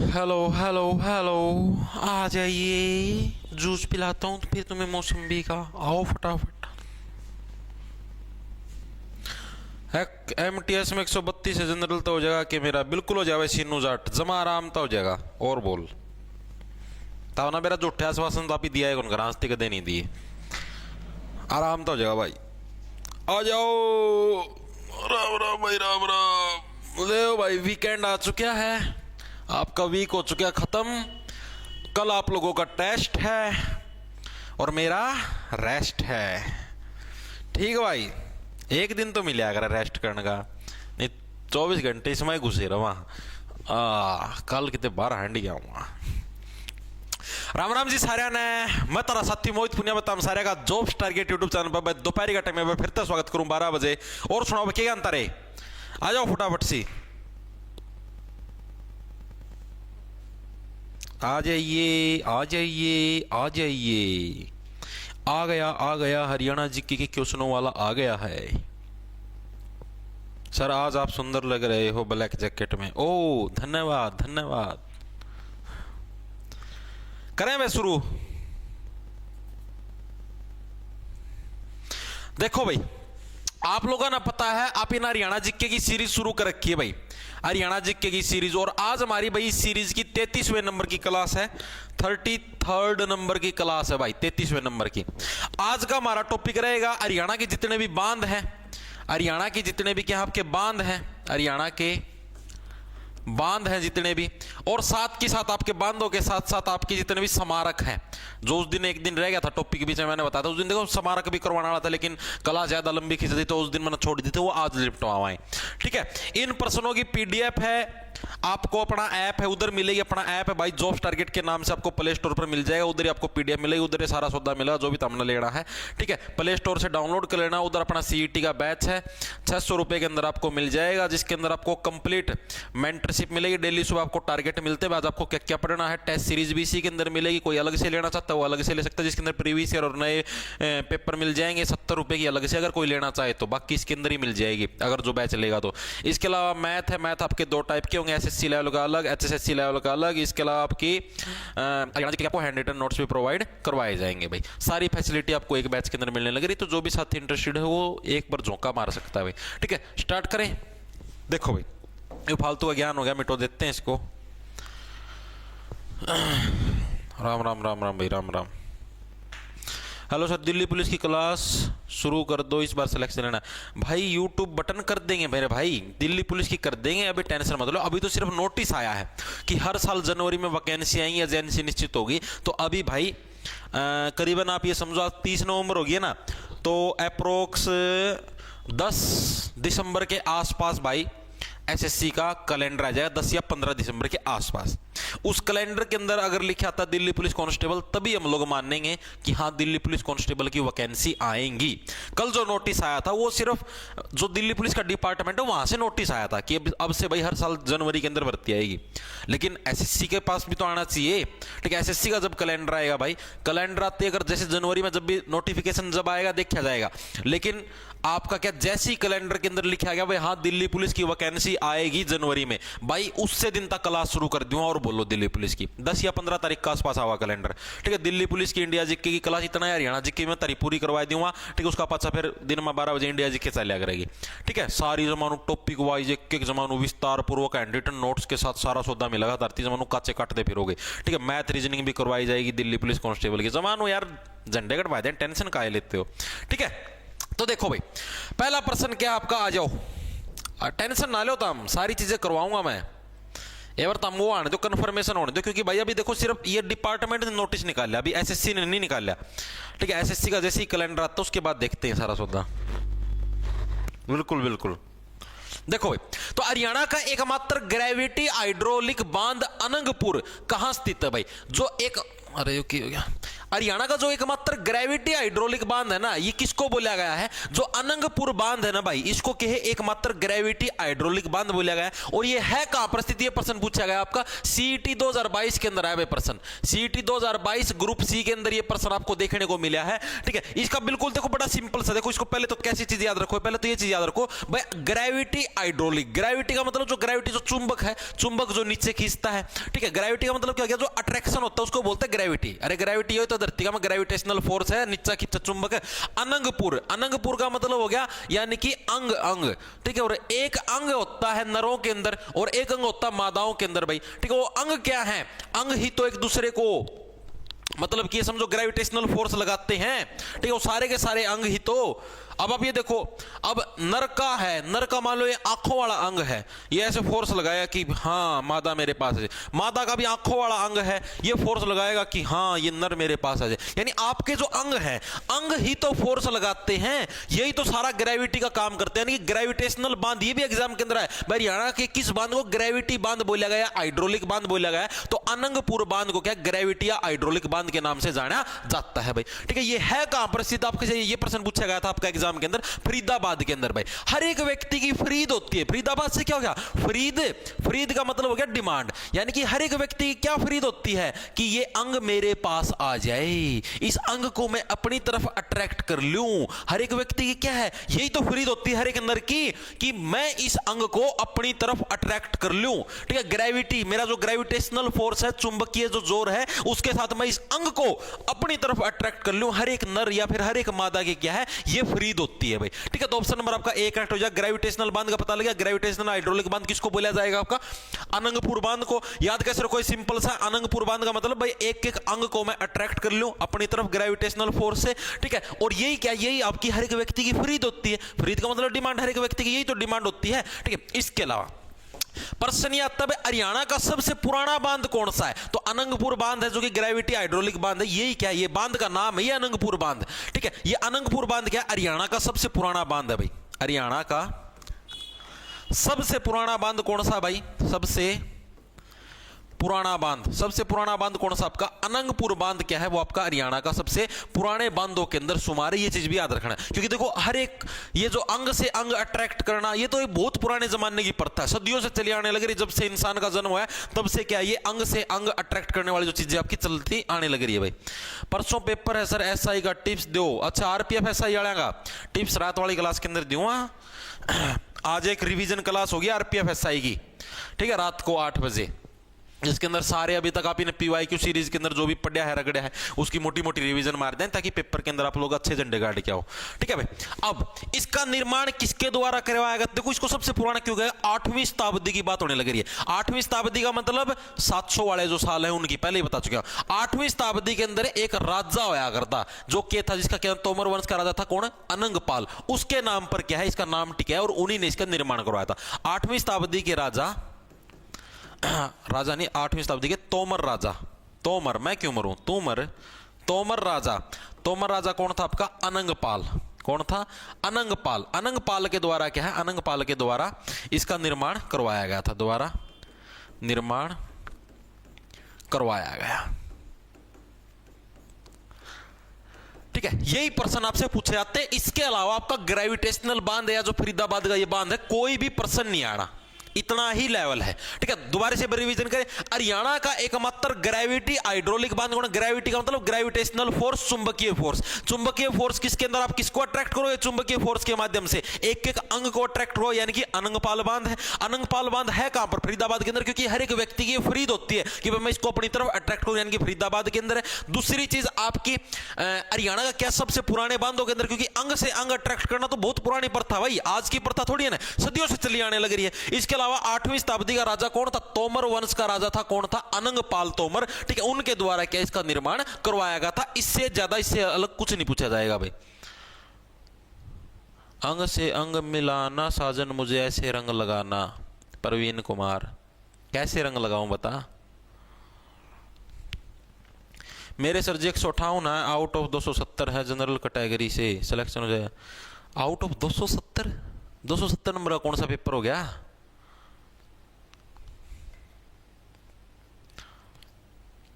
Hello hello hello. आ जाइए, juice पिलाता हूँ तो फिर तुम्हें मौसम्बी का। आओ फटाफट। MTS में 132 है, जनरल तो हो जाएगा कि मेरा बिल्कुल हो जाएगा। सीनू जाट जमा आराम तो हो जाएगा। और बोल ताओ ना मेरा जुठे आश्वासन तो आप ही दिया है, कौन रास्ते कदे नहीं दिए। आराम तो हो जाएगा भाई। आ जाओ। राम राम भाई, राम राम। ले भाई, वीकेंड आ चुका है, आपका वीक हो चुका है खत्म। कल आप लोगों का टेस्ट है और मेरा रेस्ट है। ठीक है भाई, एक दिन तो मिला अगर रेस्ट करने का, नहीं 24 घंटे इसमें घुसे रहा। कल कितने बाहर हैंड गया हूँ। राम राम जी सारे ने, मैं तारा साथी मोहित पुनिया बताऊं सारे का जॉब्स टारगेट यूट्यूब चैनल पर मैं दोपहर का टाइम में फिर से स्वागत करूं 12 बजे। और सुनाओ क्या अंतर है, आ जाओ फटाफट सी आ जाइए आ जाइए आ जाइए। आ गया हरियाणा जीके के क्वेश्चनों वाला आ गया है। सर आज आप सुंदर लग रहे हो ब्लैक जैकेट में। ओ धन्यवाद धन्यवाद। करें मैं शुरू। देखो भाई, आप लोगों ने पता है आप इन हरियाणा जीके की सीरीज शुरू कर रखी है भाई, हरियाणा जीके की सीरीज। और आज हमारी भाई इस सीरीज की 33वें नंबर की क्लास है, 33rd नंबर की क्लास है भाई, 33वें नंबर की। आज का हमारा टॉपिक रहेगा हरियाणा के जितने भी बांध हैं, हरियाणा के जितने भी क्या आपके बांध हैं, हरियाणा के बांध हैं जितने भी, और साथ के साथ आपके बांधों के साथ साथ आपके जितने भी स्मारक हैं। जो उस दिन एक दिन रह गया था टॉपिक के बीच में, मैंने बताया था उस दिन देखो स्मारक भी करवाना वाला था, लेकिन कला ज्यादा लंबी खींच दी तो उस दिन मैंने छोड़ दी थी, वो आज निपटवाएं। ठीक है, इन प्रश्नों की PDF है, आपको अपना ऐप है उधर मिलेगी, अपना ऐप है भाई जॉब्स टारगेट के नाम से, आपको प्ले स्टोर पर मिल जाएगा, उधर ही आपको PDF मिलेगी, उधर ही सारा सौदा मिलेगा जो भी तुमने लेना है। ठीक है, प्ले स्टोर से डाउनलोड कर लेना, उधर अपना CET का बैच है 600 रुपए के अंदर आपको मिल जाएगा, जिसके अंदर आपको कंप्लीट मेंटरशिप मिलेगी। डेली सुबह आपको टारगेट मिलते हैं, आज आपको क्या क्या पढ़ना है। टेस्ट सीरीज भी इसी के अंदर मिलेगी, कोई अलग से लेना चाहता है वो अलग से ले सकता है, जिसके अंदर प्रीवियस ईयर और नए पेपर मिल जाएंगे 70 रुपए की अलग से, अगर कोई लेना चाहे तो। बाकी इसके अंदर ही मिल जाएगी अगर जो बैच लेगा तो। इसके अलावा मैथ है, मैथ आपके 2 टाइप के होंगे, SSC लेवल का अलग, HSSC लेवल का अलग। इसके अलावा आपकी आपको हैंड रिटन नोट्स भी प्रोवाइड करवाए जाएंगे भाई। सारी फैसिलिटी आपको एक बैच के अंदर मिलने लग रही, तो जो भी साथी इंटरेस्टेड है वो एक बार झोंका मार सकता है भाई। ठीक है, स्टार्ट करें। देखो भाई, ये फालतू का ज्ञान हो गया, मिटो देते हैं इसको। राम राम राम राम भाई, Ram Ram. Hello sir, Delhi police की क्लास शुरू कर दो, इस बार सिलेक्शन लेना भाई। यूट्यूब बटन कर देंगे मेरे भाई, दिल्ली पुलिस की कर देंगे, अभी टेंशन मत लो। अभी तो सिर्फ नोटिस आया है कि हर साल जनवरी में वैकेंसी आएंगी, एजेंसी निश्चित होगी। तो अभी भाई करीबन आप ये समझो 30 नवंबर होगी ना, तो अप्रोक्स 10 दिसंबर के आसपास भाई SSC का कैलेंडर आ जाएगा, 10 या 15 दिसंबर के आसपास। उस कैलेंडर के अंदर अगर लिखा था दिल्ली पुलिस कांस्टेबल, तभी हम लोग मानेंगे कि हाँ दिल्ली पुलिस कांस्टेबल की वैकेंसी आएंगी। कल जो नोटिस आया था वो सिर्फ जो दिल्ली पुलिस का डिपार्टमेंट है वहां से नोटिस आया था कि अब से भाई हर साल जनवरी के अंदर भर्ती आएगी, लेकिन SSC के पास भी तो आना चाहिए। ठीक है, SSC का जब कैलेंडर आएगा भाई, कैलेंडर आते अगर जैसे जनवरी में जब भी नोटिफिकेशन जब आएगा देखा जाएगा, लेकिन आपका क्या जैसे ही कैलेंडर के अंदर लिखा गया भाई हाँ दिल्ली पुलिस की वैकेंसी आएगी जनवरी में, भाई उससे दिन तक क्लास शुरू कर दूंगा। और बोलो दिल्ली पुलिस की 10 या 15 तारीख के आसपास आवा कैलेंडर। ठीक है, दिल्ली पुलिस की इंडिया जीके की क्लास इतना है, हरियाणा जीके में तारीख पूरी करवा दूंगा। ठीक है, उसका पाछा फिर दिन में 12 बजे इंडिया जीके चलिया करेगी। ठीक है, सारी जमानू टॉपिक वाइज एक एक जमानू विस्तार पूर्वक हैंड रिटन नोट्स के साथ सारा सौदा मिलेगा, धरती जमानू काचे काटते फिरोगे। ठीक है, मैथ रीजनिंग भी करवाई जाएगी दिल्ली पुलिस कांस्टेबल की। जमानू यार झंडे कटवाए दें, टेंशन काहे लेते हो। ठीक है, तो देखो भाई पहला प्रश्न क्या आपका, आ जाओ टेंशन ना लो, तम सारी चीजें करवाऊंगा मैं। एवर तम वो आने दो, कंफर्मेशन होने दो, क्योंकि भाई अभी देखो सिर्फ ये डिपार्टमेंट ने नोटिस निकाल लिया, अभी SSC ने नहीं निकाल लिया। ठीक है, SSC का जैसे ही कैलेंडर आता है उसके बाद देखते हैं सारा सौदा। बिल्कुल बिल्कुल। देखो भाई, तो हरियाणा का एकमात्र ग्रेविटी हाइड्रोलिक बांध अनंगपुर कहां स्थित है भाई, जो एक अरे ये हो गया। हरियाणा का जो एकमात्र ग्रेविटी हाइड्रोलिक बांध है ना, ये किसको बोला गया है? जो अनंगपुर बांध है ना भाई, इसको कहे एकमात्र ग्रेविटी हाइड्रोलिक बांध बोला गया है। और ये है कहां पर स्थित? ये प्रश्न पूछा गया आपका सीईटी 2022 के अंदर है भाई प्रश्न। सीईटी 2022 ग्रुप सी के अंदर ये प्रश्न आपको देखने को मिला है। ठीक है, इसका बिल्कुल देखो बड़ा सिंपल सा, देखो इसको पहले तो कैसी चीज याद रखो, पहले तो ये चीज याद रखो भाई, ग्रेविटी हाइड्रोलिक। ग्रेविटी का मतलब जो ग्रेविटी जो चुंबक है, चुंबक जो नीचे खींचता है। ठीक है, ग्रेविटी का मतलब क्या गया? जो अट्रैक्शन होता है उसको बोलते हैं ग्रेविटी। अरे ग्रेविटी हो तो धरती का ग्रेविटेशनल फोर्स है, नीचा खींचा चुंबक है। अनंगपुर, अनंगपुर का मतलब हो गया यानी कि अंग, अंग। ठीक है, और एक अंग होता है नरों के अंदर और एक अंग होता है मादाओं के अंदर भाई। ठीक है, वो अंग क्या है? अंग ही तो एक दूसरे को मतलब कि समझो ग्रेविटेशनल फोर्स लगाते हैं। ठीक है, वो सारे के सारे अंग ही तो। अब आप ये देखो, अब नर का है, नर का मान लो ये आंखों वाला अंग है, ये ऐसे फोर्स लगाया कि हाँ मादा मेरे पास है। मादा का भी आंखों वाला अंग है, ये फोर्स लगाएगा कि हाँ ये नर मेरे पास है। यानी आपके जो अंग हैं, अंग ही तो फोर्स लगाते हैं, यही तो सारा ग्रेविटी का काम करते हैं। यानी कि ग्रेविटेशनल बांध, ये भी एग्जाम के अंदर है भाई, हरियाणा के किस बांध को ग्रेविटी बांध बोला गया, हाइड्रोलिक बांध बोला गया? तो अनंगपुर बांध को क्या ग्रेविटी या हाइड्रोलिक बांध के नाम से जाना जाता है भाई। ठीक है, ये है कहां पर स्थित? आपके ये प्रश्न पूछा गया था आपका एग्जाम के अंदर, फरीदाबाद के अंदर भाई। हर एक व्यक्ति की फरीद होती है। फरीदाबाद से क्या हो गया? फरीद। फरीद का मतलब हो गया डिमांड, यानी कि हर एक व्यक्ति की क्या फरीद होती है कि ये अंग मेरे पास आ जाए, इस अंग को मैं अपनी तरफ अट्रैक्ट कर लूं। हर एक व्यक्ति की क्या है? यही तो फरीद होती है हर एक अंदर की कि मैं इस अंग को अपनी तरफ अट्रैक्ट कर लूं। ठीक है, ग्रेविटी, मेरा जो ग्रेविटेशनल फोर्स है, चुंबकीय जो जोर है, उसके साथ मैं इस अंग को अपनी तरफ अट्रैक्ट कर लूं। हर एक नर या फिर हर एक मादा की क्या है? ये फरीद होती है भाई। ठीक है, तो ऑप्शन नंबर आपका ए करेक्ट हो जाएगा। ग्रेविटेशनल बांध का पता लगा, ग्रेविटेशनल हाइड्रोलिक बांध किसको बोला जाएगा? आपका अनंगपुर बांध को। याद कैसे रखो, सिंपल सा, अनंगपुर बांध का मतलब भाई एक एक अंग को मैं अट्रैक्ट कर लूं अपनी तरफ ग्रेविटेशनल फोर्स से। ठीक है, और यही क्या? यही आपकी हर एक व्यक्ति की फरीद होती है। फरीद का मतलब डिमांड, हर एक व्यक्ति की यही तो डिमांड होती है। ठीक है, इसके अलावा प्रश्न यह आता है हरियाणा का सबसे पुराना बांध कौन सा है? तो अनंगपुर बांध है, जो कि ग्रेविटी हाइड्रोलिक बांध है। यही क्या? ये बांध का नाम है, ये अनंगपुर बांध। ठीक है, ये अनंगपुर बांध क्या? हरियाणा का सबसे पुराना बांध है भाई। हरियाणा का सबसे पुराना बांध कौन सा भाई? सबसे पुराना बांध, सबसे पुराना बांध कौन सा? आपका अनंगपुर बांध क्या है? वो आपका हरियाणा का सबसे पुराने बांधों के अंदर शुमार है। ये चीज भी याद रखना है, क्योंकि देखो हर एक ये जो अंग से अंग अट्रैक्ट करना, ये तो एक बहुत पुराने जमाने की प्रथा है, सदियों से चली आने लग रही। जब से इंसान का जन्म हुआ है तब से क्या ये अंग से अंग अट्रैक्ट करने वाली जो चीजें आपकी चलती आने लग रही है भाई। परसों पेपर है सर एसआई का, टिप्स दो। अच्छा, आरपीएफ एसआई वाले का टिप्स रात वाली क्लास के अंदर दूंगा। आज एक रिवीजन क्लास होगी आरपीएफ एसआई की। ठीक है, रात को 8 बजे, जिसके अंदर सारे अभी तक आपने पीवाईक्यू सीरीज के अंदर जो भी पढ़ा है रगड़ा है उसकी मोटी मोटी रिवीजन मार दें, ताकि पेपर के अंदर आप लोग अच्छे झंडे गाड़ के आओ। ठीक है भाई, अब इसका निर्माण किसके द्वारा करवाया गया? देखो इसको सबसे पुराना क्यों गया? 8वीं शताब्दी की बात होने लग रही है। 8वीं शताब्दी का मतलब 700 वाले जो साल है उनकी, पहले ही बता चुके हैं। 8वीं शताब्दी के अंदर एक राजा होया करता, जो क्या था, जिसका क्या तोमर वंश का राजा था। कौन? अनंगपाल। उसके नाम पर क्या है इसका नाम टिका है, और उन्हीं ने इसका निर्माण करवाया था। 8वीं शताब्दी के राजा, राजा नहीं, 8वीं शताब्दी के तोमर राजा, तोमर, मैं क्यों मरूं, तोमर, तोमर राजा। तोमर राजा कौन था? आपका अनंगपाल। कौन था? अनंगपाल। अनंगपाल के द्वारा क्या है? अनंगपाल के द्वारा इसका निर्माण करवाया गया था, द्वारा निर्माण करवाया गया। ठीक है, यही प्रश्न आपसे पूछे जाते हैं। इसके अलावा आपका ग्रेविटेशनल बांध है, या जो फरीदाबाद का ये बांध है, कोई भी प्रश्न नहीं आना, इतना ही लेवल है। ठीक है, दोबारा से रिवीजन करें। हरियाणा का एकमात्र ग्रेविटी हाइड्रोलिक बांध कौन? ग्रेविटी का मतलब ग्रेविटेशनल फोर्स, चुंबकीय फोर्स। चुंबकीय फोर्स किसके अंदर? आप किसको अट्रैक्ट करोगे? चुंबकीय फोर्स के माध्यम से एक एक अंग को अट्रैक्ट करो, यानी कि अनंगपाल बांध है। अनंगपाल बांध है कहां पर? फरीदाबाद के अंदर, क्योंकि हर एक व्यक्ति की फरीद होती है कि मैं इसको अपनी तरफ अट्रैक्ट करूं, यानी कि फरीदाबाद के अंदर है। दूसरी चीज आपकी हरियाणा का क्या सबसे पुराने बांधों के अंदर, क्योंकि अंग से अंग अट्रैक्ट करना तो बहुत पुरानी प्रथा भाई, आज की प्रथा थोड़ी है ना, सदियों से चली आने लग रही है। इसके अलावा 8वीं शताब्दी का राजा कौन था? तोमर वंश का राजा था। कौन था? अनंगपाल तोमर। ठीक है, उनके द्वारा क्या इसका निर्माण करवाया गया था। इससे ज्यादा, इससे अलग कुछ नहीं पूछा जाएगा भाई। अंग से अंग मिलाना साजन मुझे ऐसे रंग लगाना, प्रवीण कुमार। कैसे रंग लगाऊं बता? मेरे सर जी 158 है, आउट ऑफ 270 है, जनरल कैटेगरी से सिलेक्शन हो जाए। आउट ऑफ 270 नंबर का कौन सा पेपर हो गया?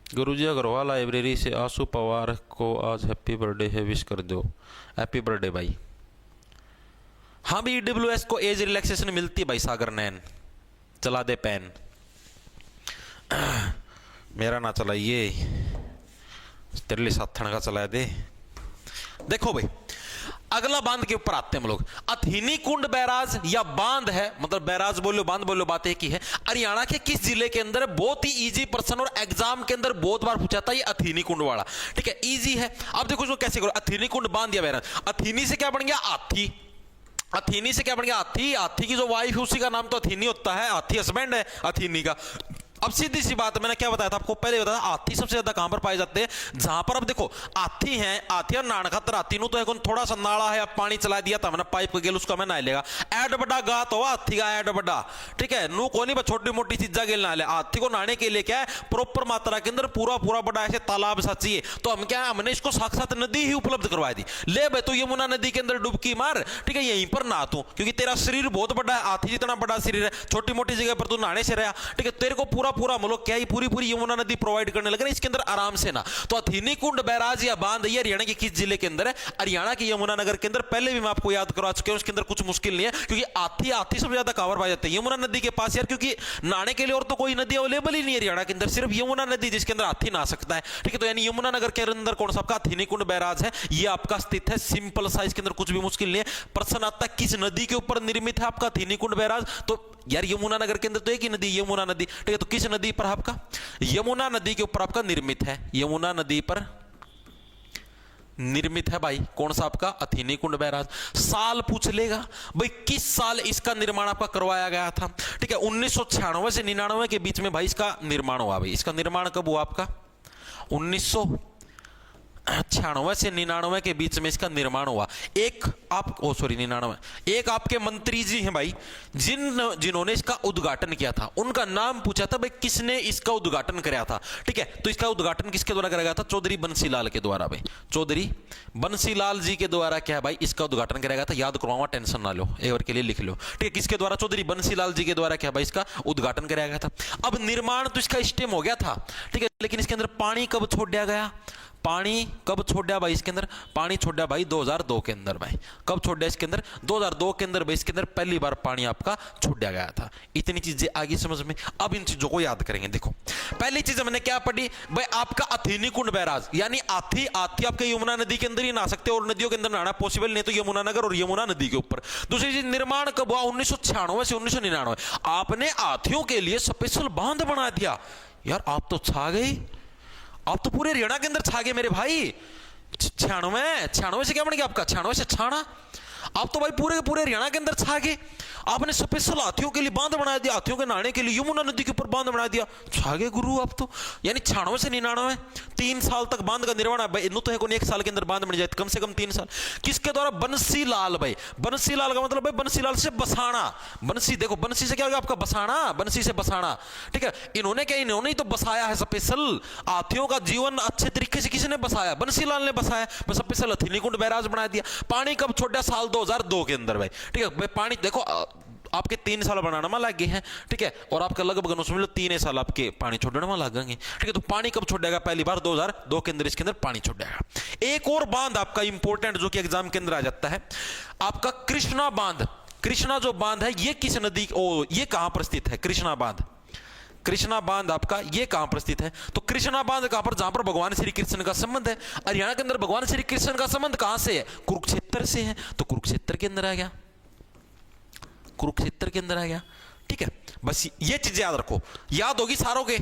गुरुजी अग्रवाल लाइब्रेरी से आशु पवार को आज हैप्पी बर्थडे है, विश कर दो। हैप्पी बर्थडे भाई। हाँ भी ईडब्ल्यूएस को एज रिलैक्सेशन मिलती है भाई। सागर नैन चला दे पैन। मेरा ना चलाइए, तेरे लिए साथन का चला दे। देखो भाई अगला बांध के ऊपर आते हैं हम लोग। अथीनी कुंड बैराज या बांध है, मतलब बैराज बोलो बांध बोलो, बात एक ही है। हरियाणा के किस जिले के अंदर? बहुत ही इजी प्रश्न और एग्जाम के अंदर बहुत बार पूछा था ये अथीनी कुंड वाला। ठीक है, इजी है। अब देखो इसको कैसे करो। अथीनी कुंड बांध या बैराज। अथीनी से क्या बन गया? हाथी। अथीनी से क्या बन गया? हाथी। हाथी की जो वाइफ है उसी का नाम तो अथीनी होता है। हाथी हस्बैंड है अथीनी का। अब सीधी सी बात है, मैंने क्या बताया था आपको पहले बताया, हाथी सबसे ज्यादा कहां पर पाए जाते हैं? जहां पर अब देखो हाथी है, हाथी नान खातर हाथी नु तो एक थोड़ा सा नाला है, अब पानी चला दिया था मैंने पाइप के गेल, उसका मैं नहा लेगा। ऐड बड़ा गात हो हाथी का, ऐड बड़ा। ठीक है, नू को नहीं छोटी मोटी चीजा गेल नहा ले। हाथी को नहाने के लिए क्या है? प्रॉपर मात्रा के अंदर पूरा पूरा बड़ा ऐसे तालाब सा चाहिए। तो हम क्या है, हमने इसको साक्षात नदी ही उपलब्ध करवा दी। ले भाई तू यमुना नदी के अंदर डुबकी मार, ठीक है, यहीं पर नहा तू, क्योंकि तेरा शरीर बहुत बड़ा है, हाथी जितना बड़ा शरीर है, छोटी मोटी जगह पर तू नहाने से रहा। ठीक है, तेरे को पूरा पूरा मतलब क्या पूरी पूरी यमुना नदी प्रोवाइड करने लगे इसके अंदर आराम से ना। तो अथीनी कुंड बैराज या बांध ये हरियाणा के किस जिले के अंदर है? हरियाणा के यमुनानगर के अंदर। पहले भी मैं आपको याद करवा चुके हैं, उसके अंदर कुछ मुश्किल नहीं है, क्योंकि हाथी सबसे ज्यादा कवर पाए जाते हैं यमुना नदी के पास यार, क्योंकि नहाने के लिए और तो कोई नदी अवेलेबल ही नहीं है हरियाणा के अंदर, सिर्फ यमुना नदी जिसके अंदर हाथी नहा सकता है। ठीक है, तो यानी यमुनानगर के अंदर कौन सा आपका अथीनी कुंड बैराज है, ये आपका स्थित है। सिंपल सा, इसके अंदर कुछ भी मुश्किल नहीं है। प्रश्न आता है किस नदी के ऊपर निर्मित है आपका अथीनी कुंड बैराज? तो यार यमुनानगर के अंदर तो एक ही नदी, यमुना नदी। ठीक है, तो किस नदी पर आपका? यमुना नदी के ऊपर आपका निर्मित है। यमुना नदी पर निर्मित है भाई कौन सा आपका? अथीनी कुंड बैराज। साल पूछ लेगा भाई, किस साल इसका निर्माण आपका करवाया गया था? ठीक है, 1996 से 99 के बीच में भाई इसका निर्माण हुआ। भाई इसका निर्माण कब हुआ आपका? 1996 से 99 के बीच में इसका निर्माण हुआ। एक आपके मंत्री जी हैं भाई, जिन्होंने इसका उद्घाटन किया था, उनका नाम पूछा था भाई किसने इसका उद्घाटन कराया था। ठीक है, तो इसका उद्घाटन किसके द्वारा कराया गया था? चौधरी बंसीलाल के द्वारा। भाई चौधरी बंसीलाल जी के द्वारा क्या है भाई इसका उद्घाटन कराया गया था। याद करवाऊंगा, टेंशन ना लो, एक बार के लिए लिख लो। ठीक है, किसके द्वारा? चौधरी बंसीलाल जी के द्वारा क्या भाई इसका उद्घाटन कराया गया था। अब निर्माण तो इसका स्टेम हो गया था, ठीक है, लेकिन इसके अंदर पानी कब छोड़ दिया गया? पानी कब छोड़ा भाई इसके अंदर? पानी छोड़ा भाई 2002 के अंदर। भाई कब छोड़ा इसके अंदर? 2002 के अंदर भाई इसके अंदर पहली बार पानी आपका छोड़ा गया था। इतनी चीजें आगे समझ में। अब इन चीजों को याद करेंगे। देखो पहली चीज हमने क्या पढ़ी भाई, आपका अथीनी कुंड बैराज, यानी हाथी आपके यमुना नदी के अंदर ही नहा सकते, और नदियों के अंदर नहाना पॉसिबल नहीं, तो यमुनानगर और यमुना नदी के ऊपर। दूसरी चीज, निर्माण कब हुआ? 1996 से 1999। आपने हाथियों के लिए स्पेशल बांध बना दिया। यार आप तो छा गए, आप तो पूरे हरियाणा के अंदर छा गए मेरे भाई। 96 से क्या बन गया आपका? 96 से छाना। आप तो भाई पूरे पूरे हरियाणा के अंदर छा गए। आपने स्पेशल हाथियों के लिए बांध बना दिया, हाथियों के नहाने के लिए यमुना नदी के ऊपर बांध बना दिया। छा गए गुरु आप तो। यानी 96 से 99 3 साल तक बांध का निर्माण है भाई। तो है कोई 1 साल के अंदर बांध बन जाए, कम से कम 3 साल। किसके द्वारा? बंसीलाल भाई। बंसीलाल का मतलब भाई बंसीलाल से बसाना। बंसी, देखो बंसी से क्या होगा आपका? बसाना। बंसी से बसाना। ठीक है, इन्होंने क्या, इन्होंने ही तो बसाया है स्पेशल। हाथियों का जीवन अच्छे तरीके से किसने बसाया? बंसीलाल ने बसाया। बस स्पेशल अथीनी कुंड बैराज बना दिया। पानी कब छोड़ा? साल 2002 के अंदर भाई। ठीक है भाई, पानी देखो आपके 3 साल बनाने में लग गए हैं। ठीक है, और आपका लगभग समझ लो 3 साल आपके पानी छोड़ने में लगेंगे। ठीक है, तो पानी कब छोड़ेगा? पहली बार 2002 के अंदर इसके अंदर पानी छोड़ेगा। एक और बांध आपका इंपॉर्टेंट जो कि एग्जाम के अंदर आ जाता है, आपका कृष्णा बांध। कृष्णा जो बांध है ये किस नदी, ये कहां पर स्थित है? कृष्णा बांध। कृष्णा बांध आपका ये कहां पर स्थित है? तो कृष्णा बांध कहां पर? जहां पर भगवान श्री कृष्ण का संबंध है। हरियाणा के अंदर भगवान श्री कृष्ण का संबंध कहां से है? कुरुक्षेत्र से है। तो कुरुक्षेत्र के अंदर आ गया, कुरुक्षेत्र के अंदर आ गया। ठीक है, बस ये चीजें याद रखो, याद होगी सारों के।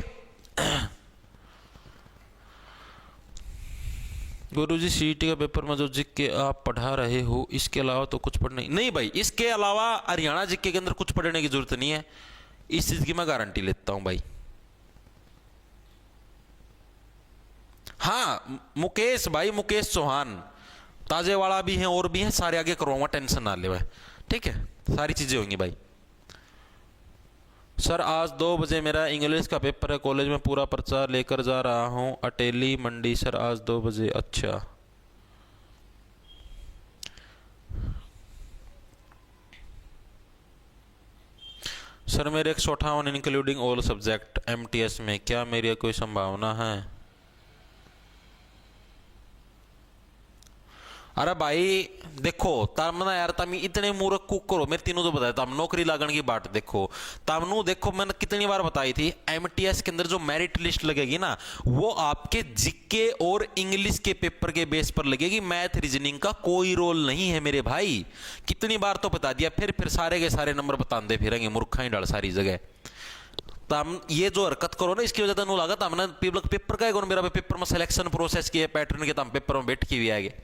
गुरुजी सीईटी का पेपर में जो जीके आप पढ़ा रहे हो, इसके अलावा तो कुछ पढ़ने नहीं भाई। इसके अलावा हरियाणा जीके के अंदर कुछ पढ़ने की जरूरत नहीं है, इस चीज की मैं गारंटी लेता हूं भाई। हाँ मुकेश भाई, मुकेश चौहान ताजेवाड़ा भी हैं और भी हैं, सारे आगे करवाऊंगा, टेंशन ना ले भाई। ठीक है, सारी चीजें होंगी भाई। सर आज 2 बजे मेरा इंग्लिश का पेपर है, कॉलेज में पूरा पर्चा लेकर जा रहा हूं, अटेली मंडी। सर आज 2 बजे। अच्छा सर मेरे 158 इंक्लूडिंग ऑल सब्जेक्ट MTS में, क्या मेरी कोई संभावना है? अरे भाई देखो तम ना यार तम इतने मूर्ख कुक करो, मेरे तीनों तो बताया तम नौकरी लागण की बात देखो। तमनु देखो मैंने कितनी बार बताई थी, एमटीएस के अंदर जो मेरिट लिस्ट लगेगी ना वो आपके जीके और इंग्लिश के पेपर के बेस पर लगेगी, मैथ रीजनिंग का कोई रोल नहीं है मेरे भाई। कितनी बार तो बता दिया, फिर सारे के सारे नंबर बताते फिरेंगे, मूर्खा ही डाल सारी जगह। तम ये जो हरकत करो ना इसकी वजह से लागत हमने पेपर का मेरा पेपर में सिलेक्शन प्रोसेस की है पैटर्न के, तम पेपर में बैठ के भी आएंगे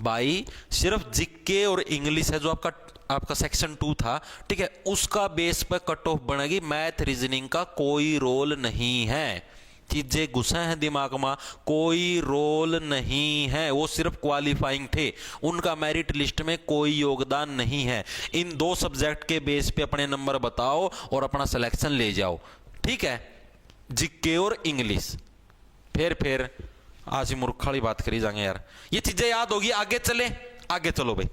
भाई। सिर्फ जीके और इंग्लिश है जो आपका सेक्शन 2 था, ठीक है, उसका बेस पर कट ऑफ बनेगी, मैथ रीजनिंग का कोई रोल नहीं है। चीजें घुसे हैं दिमाग में, कोई रोल नहीं है, वो सिर्फ क्वालिफाइंग थे, उनका मेरिट लिस्ट में कोई योगदान नहीं है। इन 2 सब्जेक्ट के बेस पे अपने नंबर बताओ और अपना सिलेक्शन ले जाओ, ठीक है, जीके और इंग्लिश। फिर आज ही मूर्खाली बात करी जाएंगे यार, ये चीजें याद होगी, आगे चले, आगे चलो भाई।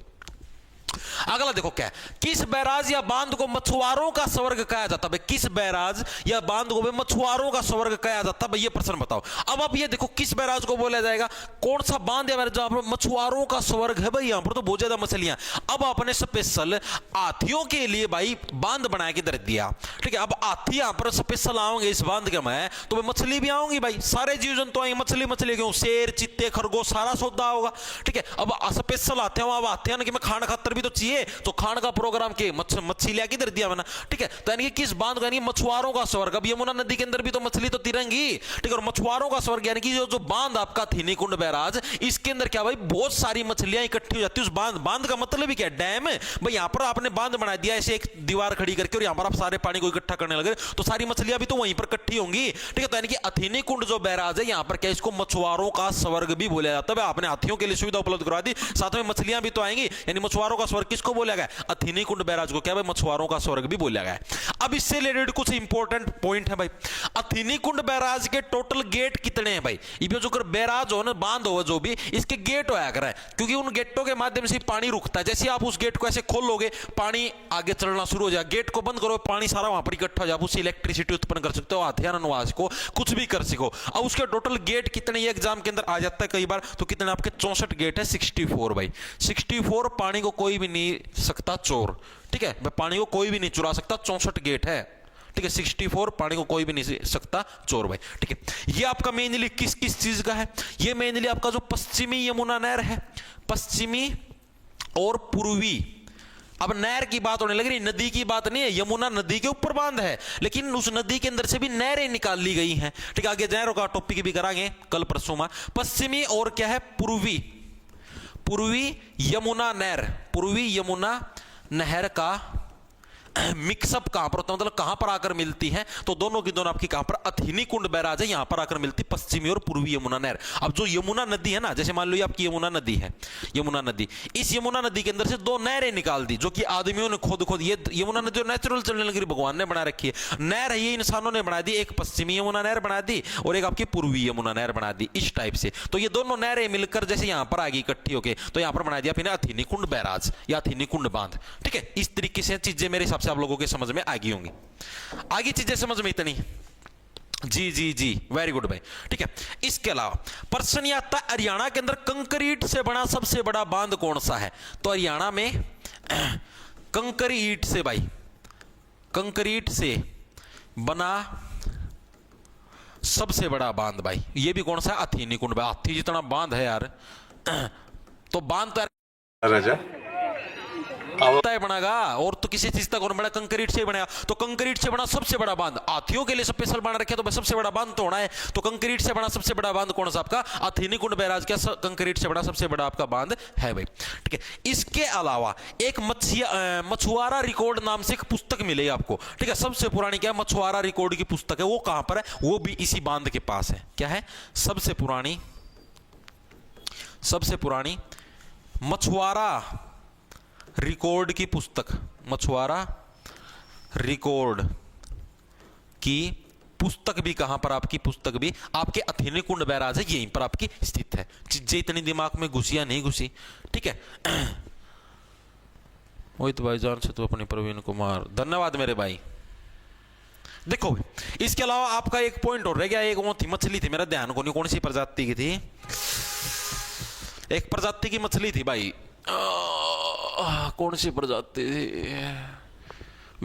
अगला देखो क्या है, किस बैराज या बांध को मछुआरों का स्वर्ग कहा जाता है? किस बैराज या बांध को मछुआरों का स्वर्ग कहा जाता है, ये प्रश्न बताओ। अब आप ये देखो किस बैराज को बोला जाएगा, कौन सा बांध है जहां पर मछुआरों का स्वर्ग है भाई, यहां पर तो बहुत ज्यादा मछलियां। अब आपने स्पेशल हाथियों के लिए भाई बांध बना के दर दिया, ठीक है। अब हाथी यहां पर स्पेशल आओगे इस बांध के में, तो मछली भी आओगी भाई, सारे जीव जंतु आएंगे, मछली क्यों, शेर चित्ते खरगोश सारा सौदा होगा, ठीक है। अब स्पेशल आते हैं, अब आते हैं कि मैं खाना खातर भी तो चाहिए, तो खान का प्रोग्राम के मच्छी लिया किधर दिया मैंने, ठीक है। तो यानी कि किस बांध का, यानी मछुआरों का स्वर्ग। अब यमुना नदी के अंदर भी तो मछली तो तिरंगी, ठीक है, और मछुआरों का स्वर्ग यानी कि जो बांध आपका थीनीकुंड बैराज, इसके अंदर क्या भाई बहुत सारी मछलियां इकट्ठी हो जाती है उस बांध का मतलब ही क्या, डैम है भाई। यहां पर आपने बांध बना दिया ऐसे एक दीवार खड़ी करके, और यहां पर आप सारे पानी को इकट्ठा करने लगे, तो सारी मछलियां भी तो वहीं पर इकट्ठी होंगी, ठीक है। तो यानी कि अथीनीकुंड जो बैराज है यहां पर क्या, इसको मछुआरों का स्वर्ग भी बोला जाता है। आपने हाथियों के लिए सुविधा उपलब्ध करवा दी, साथ में मछलियां भी तो आएंगी, यानी मछुआरों का स्वर्ग किसको बोला गया, अथीनीकुंड बैराज को क्या भाई मछुआरों का स्वर्ग भी बोला गया है। अब इससे रिलेटेड कुछ इंपॉर्टेंट पॉइंट है भाई। अथीनीकुंड बैराज के टोटल गेट कितने हैं भाई, ये जो बैराज हो ना, बांध हो जो भी, इसके गेट होया करे, क्योंकि उन गेटों के माध्यम से पानी रुकता है। जैसे आप उस गेट को ऐसे खोलोगे पानी आगे चलना शुरू हो जाएगा, गेट को बंद करो पानी सारा वहां पर इकट्ठा हो जाए, उससे इलेक्ट्रिसिटी उत्पन्न कर सकते हो, हथियार नवाज को कुछ भी कर सको। अब उसके टोटल गेट कितने एग्जाम के अंदर आ जाता है कई बार, तो कितने आपके 64 गेट है, 64 भाई, 64। पानी को कोई भी नहीं सकता चोर, ठीक है, पानी को कोई भी नहीं चुरा सकता, 64 गेट है, ठीक है, 64, पानी को कोई भी नहीं सकता चोर भाई, ठीक है। ये आपका मेनली किस किस चीज का है, ये मेनली आपका जो पश्चिमी यमुना नहर है, पश्चिमी और पूर्वी। अब नहर की बात होने लग रही, नदी की बात नहीं है, यमुना नदी के ऊपर बांध है, लेकिन उस नदी के अंदर से भी नहरें निकाल ली गई हैं, ठीक है। आगे नहरों का टॉपिक भी करांगे कल परसों में। पश्चिमी और क्या है, पूर्वी, पूर्वी यमुना नहर, पूर्वी यमुना नहर का मिक्सअप कहां पर होता है, मतलब कहां पर आकर मिलती है, तो दोनों की दोनों आपकी कहां पर, अथीनीकुंड बैराज है, यहां पर आकर मिलती पश्चिमी और पूर्वी यमुना नहर। अब जो यमुना नदी है ना, जैसे मान लो आपकी यमुना नदी है, यमुना नदी, इस यमुना नदी के अंदर से 2 नहरें निकाल दी, जो कि आदमियों ने खुद ये यमुना नदी नेचुरल चलने लगी, भगवान ने बना रखी है नहर है, ये इंसानों ने बना दी, एक पश्चिमी यमुना नहर बना दी और एक आपकी पूर्वी यमुना नहर बना दी, इस टाइप से। तो ये दोनों नहरें मिलकर जैसे यहां पर आ गई इकट्ठी होके, तो यहां पर बना दिया फिर अथीनीकुंड बैराज या अथीनीकुंड बांध, ठीक है। इस तरीके से चीजें मेरे हिसाब से आप लोगों के समझ में आगी होंगी। आगे चीजें समझ में इतनी, जी जी जी, वेरी गुड भाई, ठीक है। इसके अलावा प्रश्न ये आता है, हरियाणा के अंदर कंक्रीट से बना सबसे बड़ा बांध कौन सा है, तो हरियाणा में कंक्रीट से भाई, कंक्रीट से बना सबसे बड़ा बांध भाई, ये भी कौन सा है, अथीनीकुंड भाई। हाथी जितना बांध है यार, तो बांध तो राजा बनेगा, और तो किसी चीज तक और बड़ा कंक्रीट से बनेगा, तो कंक्रीट से बना सबसे बड़ा बांध, हाथियों के लिए स्पेशल बना रखे, तो सबसे बड़ा बांध तो होना है, तो कंक्रीट से बना सबसे बड़ा बांध कौन सा आपका, अथीनीकुंड बैराज का कंक्रीट से बना सबसे बड़ा आपका बांध है भाई, ठीक है। इसके अलावा एक मछुआरा रिकॉर्ड नाम से एक पुस्तक मिलेगी आपको, ठीक है, सबसे पुरानी क्या है, मछुआरा रिकॉर्ड की पुस्तक है, वो कहां पर है, वो भी इसी बांध के पास है। क्या है, सबसे पुरानी मछुआरा रिकॉर्ड की पुस्तक, मछुआरा रिकॉर्ड की पुस्तक भी कहां पर, आपकी पुस्तक भी आपके अथीनीकुंड बैराज है, यहीं पर आपकी स्थित है। चीजें इतनी दिमाग में घुसी या नहीं घुसी, ठीक है। वही तो भाईजान से तो अपने प्रवीण कुमार, धन्यवाद मेरे भाई। देखो इसके अलावा आपका एक पॉइंट और रह गया, एक वो थी मछली थी, मेरा ध्यान को नहीं कौन सी प्रजाति की थी, एक प्रजाति की मछली थी भाई, कौन सी प्रजाति थी,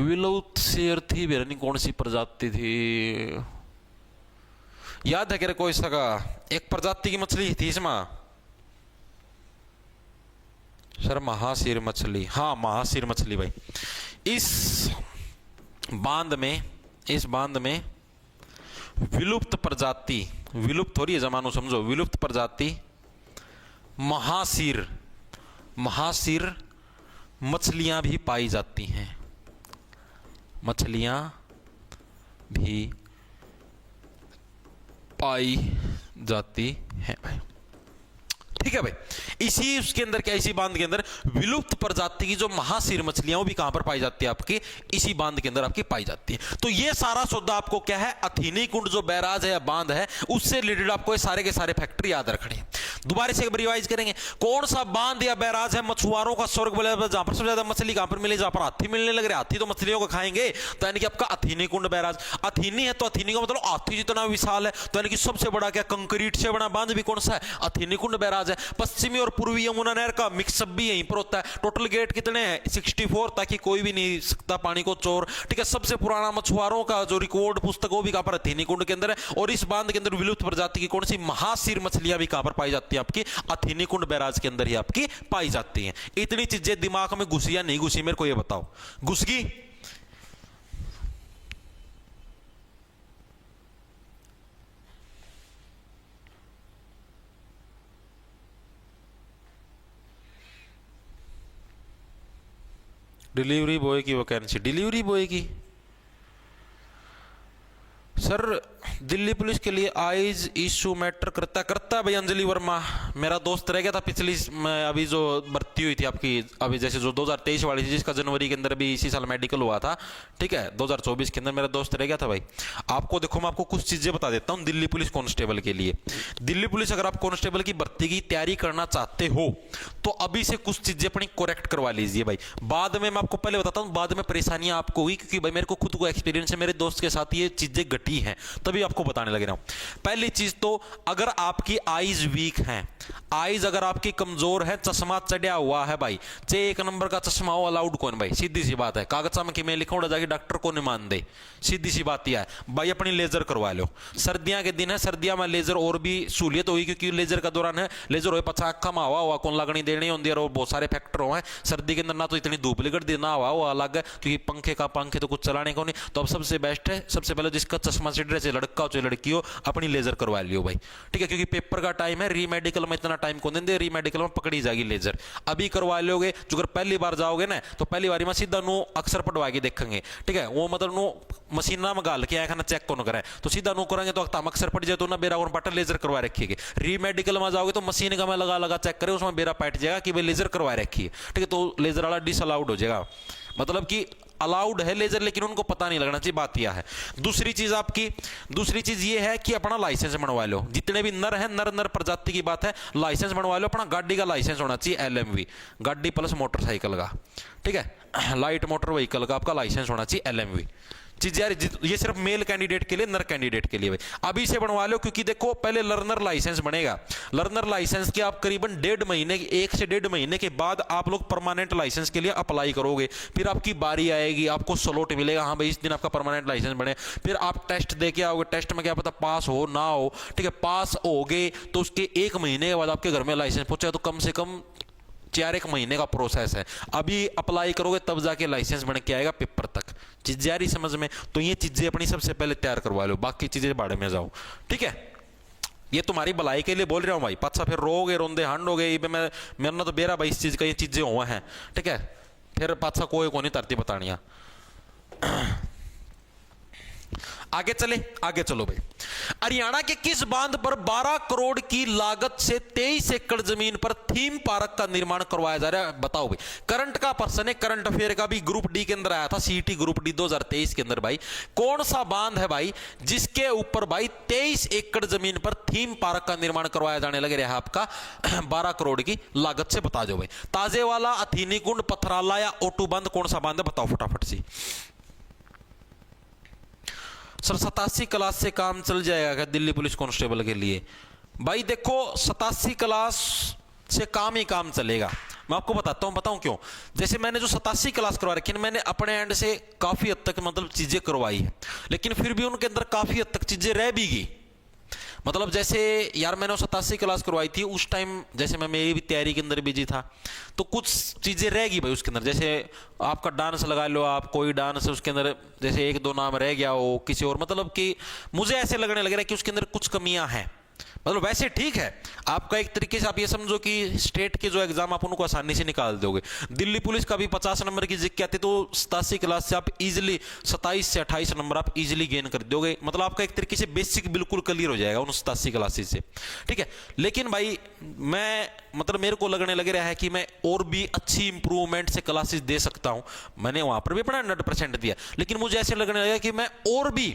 विलुप्त शेर थी बेरनी, कौन सी प्रजाति थी, याद है क्या कोई सका? एक प्रजाति की मछली थी इसमें सर, महाशीर मछली, हाँ महाशीर मछली भाई। इस बांध में विलुप्त प्रजाति, विलुप्त हो रही है जमानो समझो, विलुप्त प्रजाति महाशीर मछलियां भी पाई जाती हैं, मछलियां भी पाई जाती हैं भाई। ठीक है भाई, इसी उसके अंदर क्या, इसी बांध के अंदर विलुप्त प्रजाति की जो महाशीर मछलियां वो भी कहां पर पाई जाती है आपकी, इसी बांध के अंदर आपकी पाई जाती है। तो ये सारा सौदा आपको क्या है, अथीनी कुंड जो बैराज है या बांध है उससे रिलेटेड आपको ये सारे के सारे फैक्टर याद रखने हैं। दोबारा से एक बार रिवाइज करेंगे, कौन सा बांध या बैराज है मछुआरों का स्वर्ग बोला, जहां पर सबसे ज्यादा मछली कहां पर मिली, जहां पर हाथी मिलने लग रहे, हाथी तो मछलियों को खाएंगे, तो यानी कि आपका अथीनी कुंड बैराज। अथीनी है तो अथीनी का मतलब हाथी जितना विशाल है, तो यानी कि सबसे बड़ा क्या, कंक्रीट से बना बांध भी कौन सा है, अथीनी कुंड बैराज है। पश्चिमी और पूर्वी यमुना नहर का मिक्सअप भी यहीं पर होता है। टोटल गेट कितने हैं, 64, ताकि कोई भी नहीं सकता पानी को चोर। ठीक है, सबसे पुराना मछुआरों का जो रिकॉर्ड पुस्तक वो भी कहां पर, अथीनी कुंड के अंदर है। और इस बांध के अंदर विलुप्त प्रजाति की कौन सी, महाशीर मछलियां भी कहां पर पाई जाती है आपकी, अथीनी कुंड बैराज के अंदर ही आपकी पाई जाती हैं। इतनी चीजें दिमाग में घुसी या नहीं घुसी, मेरे को ये बताओ, घुस गई? डिलीवरी बॉय की वैकेंसी, डिलीवरी बॉय की सर, दिल्ली पुलिस के लिए आइज इशू मैटर करता है भाई। अंजलि वर्मा मेरा दोस्त रह गया था पिछली, अभी जो भर्ती हुई थी आपकी, अभी जैसे जो 2023 वाली थी जिसका जनवरी के अंदर भी इसी साल मेडिकल हुआ था, ठीक है, 2024 के अंदर मेरा दोस्त रह गया था भाई। आपको देखो, मैं आपको कुछ चीजें बता देता हूं दिल्ली पुलिस कांस्टेबल के लिए। दिल्ली पुलिस अगर आप कांस्टेबल की भर्ती की तैयारी करना चाहते हो तो अभी से कुछ चीजें अपनी करेक्ट करवा लीजिए भाई। बाद में मैं आपको पहले बताता हूं, बाद में परेशानियां आपको हुई, क्योंकि भाई मेरे को खुद को एक्सपीरियंस है, मेरे दोस्त के साथ ये चीजें घटी हैं, तभी आपको बताने लग रहा हूं। पहली चीज तो, अगर आपकी आईज वीक है, आईज अगर आपकी कमजोर है, चश्मा चढ़ा हुआ है भाई, चाहे 1 नंबर का चश्मा हो, अलाउड कौन भाई, सीधी सी बात है। कागज में कि मैं लिखा उड़ा जाके डॉक्टर को नहीं मान दे, सीधी सी बात यह है भाई। अपनी लेजर करवा लो, सर्दियां के दिन है, सर्दियां में लेजर और भी सहूलियत होगी, क्योंकि लेजर का दौरान है, लेजर हो पचा अखा में हवा हुआ कौन लगनी देनी होती है, और बहुत सारे फैक्टर हो हैं। सर्दी के अंदर ना तो इतनी धूप लिगड़ दी, ना हवा हुआ अलग है, क्योंकि पंखे तो कुछ चलाने को नहीं। तो अब सबसे बेस्ट है, सबसे पहले जिसका चश्मा चढ़ रहा है, लड़का हो चाहे लड़की हो, अपनी लेजर करवा लियो भाई। ठीक है, क्योंकि पेपर का टाइम है, री मेडिकल में इतना टाइम कौन देंगे, री मेडिकल में पकड़ी जाएगी लेजर। अभी करवा लोगे, जो अगर पहली बार जाओगे ना, तो पहली बारी में सीधा नो अक्सर पढ़वा के देखेंगे। ठीक है, वो मतलब नो मशीना में गाल के आया चेक कौन करे, तो सीधा नो करेंगे तो अक्सर पड़ जाए, तो ना बेरा और पटा लेजर करवा रखिएगा। री मेडिकल में जाओगे तो मशीन का मैं लगा चेक करे, उसमें बेरा पैट जाएगा कि भाई लेजर करवा रखी है। ठीक है, तो लेजर वाला डिसअलाउड हो जाएगा, मतलब कि अलाउड है लेजर, लेकिन उनको पता नहीं लगना चाहिए, बात यह है। दूसरी चीज ये है कि अपना लाइसेंस बनवा लो। जितने भी नर है, नर प्रजाति की बात है, लाइसेंस बनवा लो। अपना गाड़ी का लाइसेंस होना चाहिए, LMV, गाड़ी प्लस मोटरसाइकिल का। ठीक है, लाइट मोटर व्हीकल का आपका लाइसेंस होना चाहिए, LMV चीज यार। ये सिर्फ मेल कैंडिडेट के लिए, नर कैंडिडेट के लिए भाई अभी से बनवा लो, क्योंकि देखो पहले लर्नर लाइसेंस बनेगा। लर्नर लाइसेंस के आप करीबन 1 से 1.5 महीने के बाद आप लोग परमानेंट लाइसेंस के लिए अप्लाई करोगे। फिर आपकी बारी आएगी, आपको स्लॉट मिलेगा, हाँ भाई इस दिन आपका परमानेंट लाइसेंस बने। फिर आप टेस्ट दे के आओगे, टेस्ट में क्या पता पास हो ना हो। ठीक है, पास हो गए तो उसके 1 महीने के बाद आपके घर में लाइसेंस पहुंचा, तो कम से कम 4-1 महीने का प्रोसेस है। अभी अप्लाई करोगे तब जाके लाइसेंस बन के आएगा पेपर तक। चीज जा रही समझ में? तो ये चीजें अपनी सबसे पहले तैयार करवा लो, बाकी चीजें बाड़े में जाओ। ठीक है, ये तुम्हारी भलाई के लिए बोल रहा हूं भाई। पाछा फिर रोगे, रोंदे हांडोगे, मैं मेरा ना तो बेरा भाई इस चीज का, ये चीजें हुआ हैं। ठीक है, फिर पाछा कोई नहीं तरती बतानिया। आगे चलो भाई। हरियाणा के किस बांध पर 12 करोड़ की लागत से 23 एकड़ जमीन पर थीम पार्क का निर्माण करवाया जा रहा है? बताओ भाई। करंट का पर्सन है, करंट अफेयर का भी ग्रुप डी के अंदर आया था, CET ग्रुप डी 2023 के अंदर भाई। कौन सा बांध है भाई जिसके ऊपर भाई 23 एकड़ जमीन पर थीम पार्क का निर्माण करवाया जाने लगे रहा आपका 12 करोड़ की लागत से? बता दो भाई। ताजेवाला, अथीनी कुंड, पथराला या ओटू बांध, कौन सा बांध है? बताओ फटाफट से। सर 87 क्लास से काम चल जाएगा क्या दिल्ली पुलिस कांस्टेबल के लिए? भाई देखो 87 क्लास से काम ही काम चलेगा। मैं आपको बताता हूं, बताऊं क्यों। जैसे मैंने जो 87 क्लास करवा रखी है, मैंने अपने एंड से काफी हद तक मतलब चीजें करवाई है, लेकिन फिर भी उनके अंदर काफी हद तक चीजें रह भी गई। मतलब जैसे यार मैंने 87 क्लास करवाई थी उस टाइम, जैसे मैं मेरी भी तैयारी के अंदर बिजी था, तो कुछ चीजें रह गई भाई उसके अंदर। जैसे आपका डांस लगा लो, आप कोई डांस उसके अंदर जैसे एक दो नाम रह गया हो किसी और, मतलब कि मुझे ऐसे लगने लग रहा है कि उसके अंदर कुछ कमियां हैं। मतलब वैसे ठीक है, आपका एक तरीके से आप ये समझो कि स्टेट के जो एग्जाम आप उनको आसानी से निकाल दोगे। दिल्ली पुलिस का भी 50 नंबर की जिक आती, तो 87 क्लास से आप इजीली 27 से 28 नंबर आप इजीली गेन कर दोगे। मतलब आपका एक तरीके से बेसिक बिल्कुल क्लियर हो जाएगा उन 87 क्लासेस से, ठीक है। लेकिन भाई मैं मतलब मेरे को लगने लग रहा है कि मैं और भी अच्छी इंप्रूवमेंट से क्लासेस दे सकता हूं। मैंने वहां पर भी अपना 100% दिया, लेकिन मुझे ऐसे लगने लगा कि मैं और भी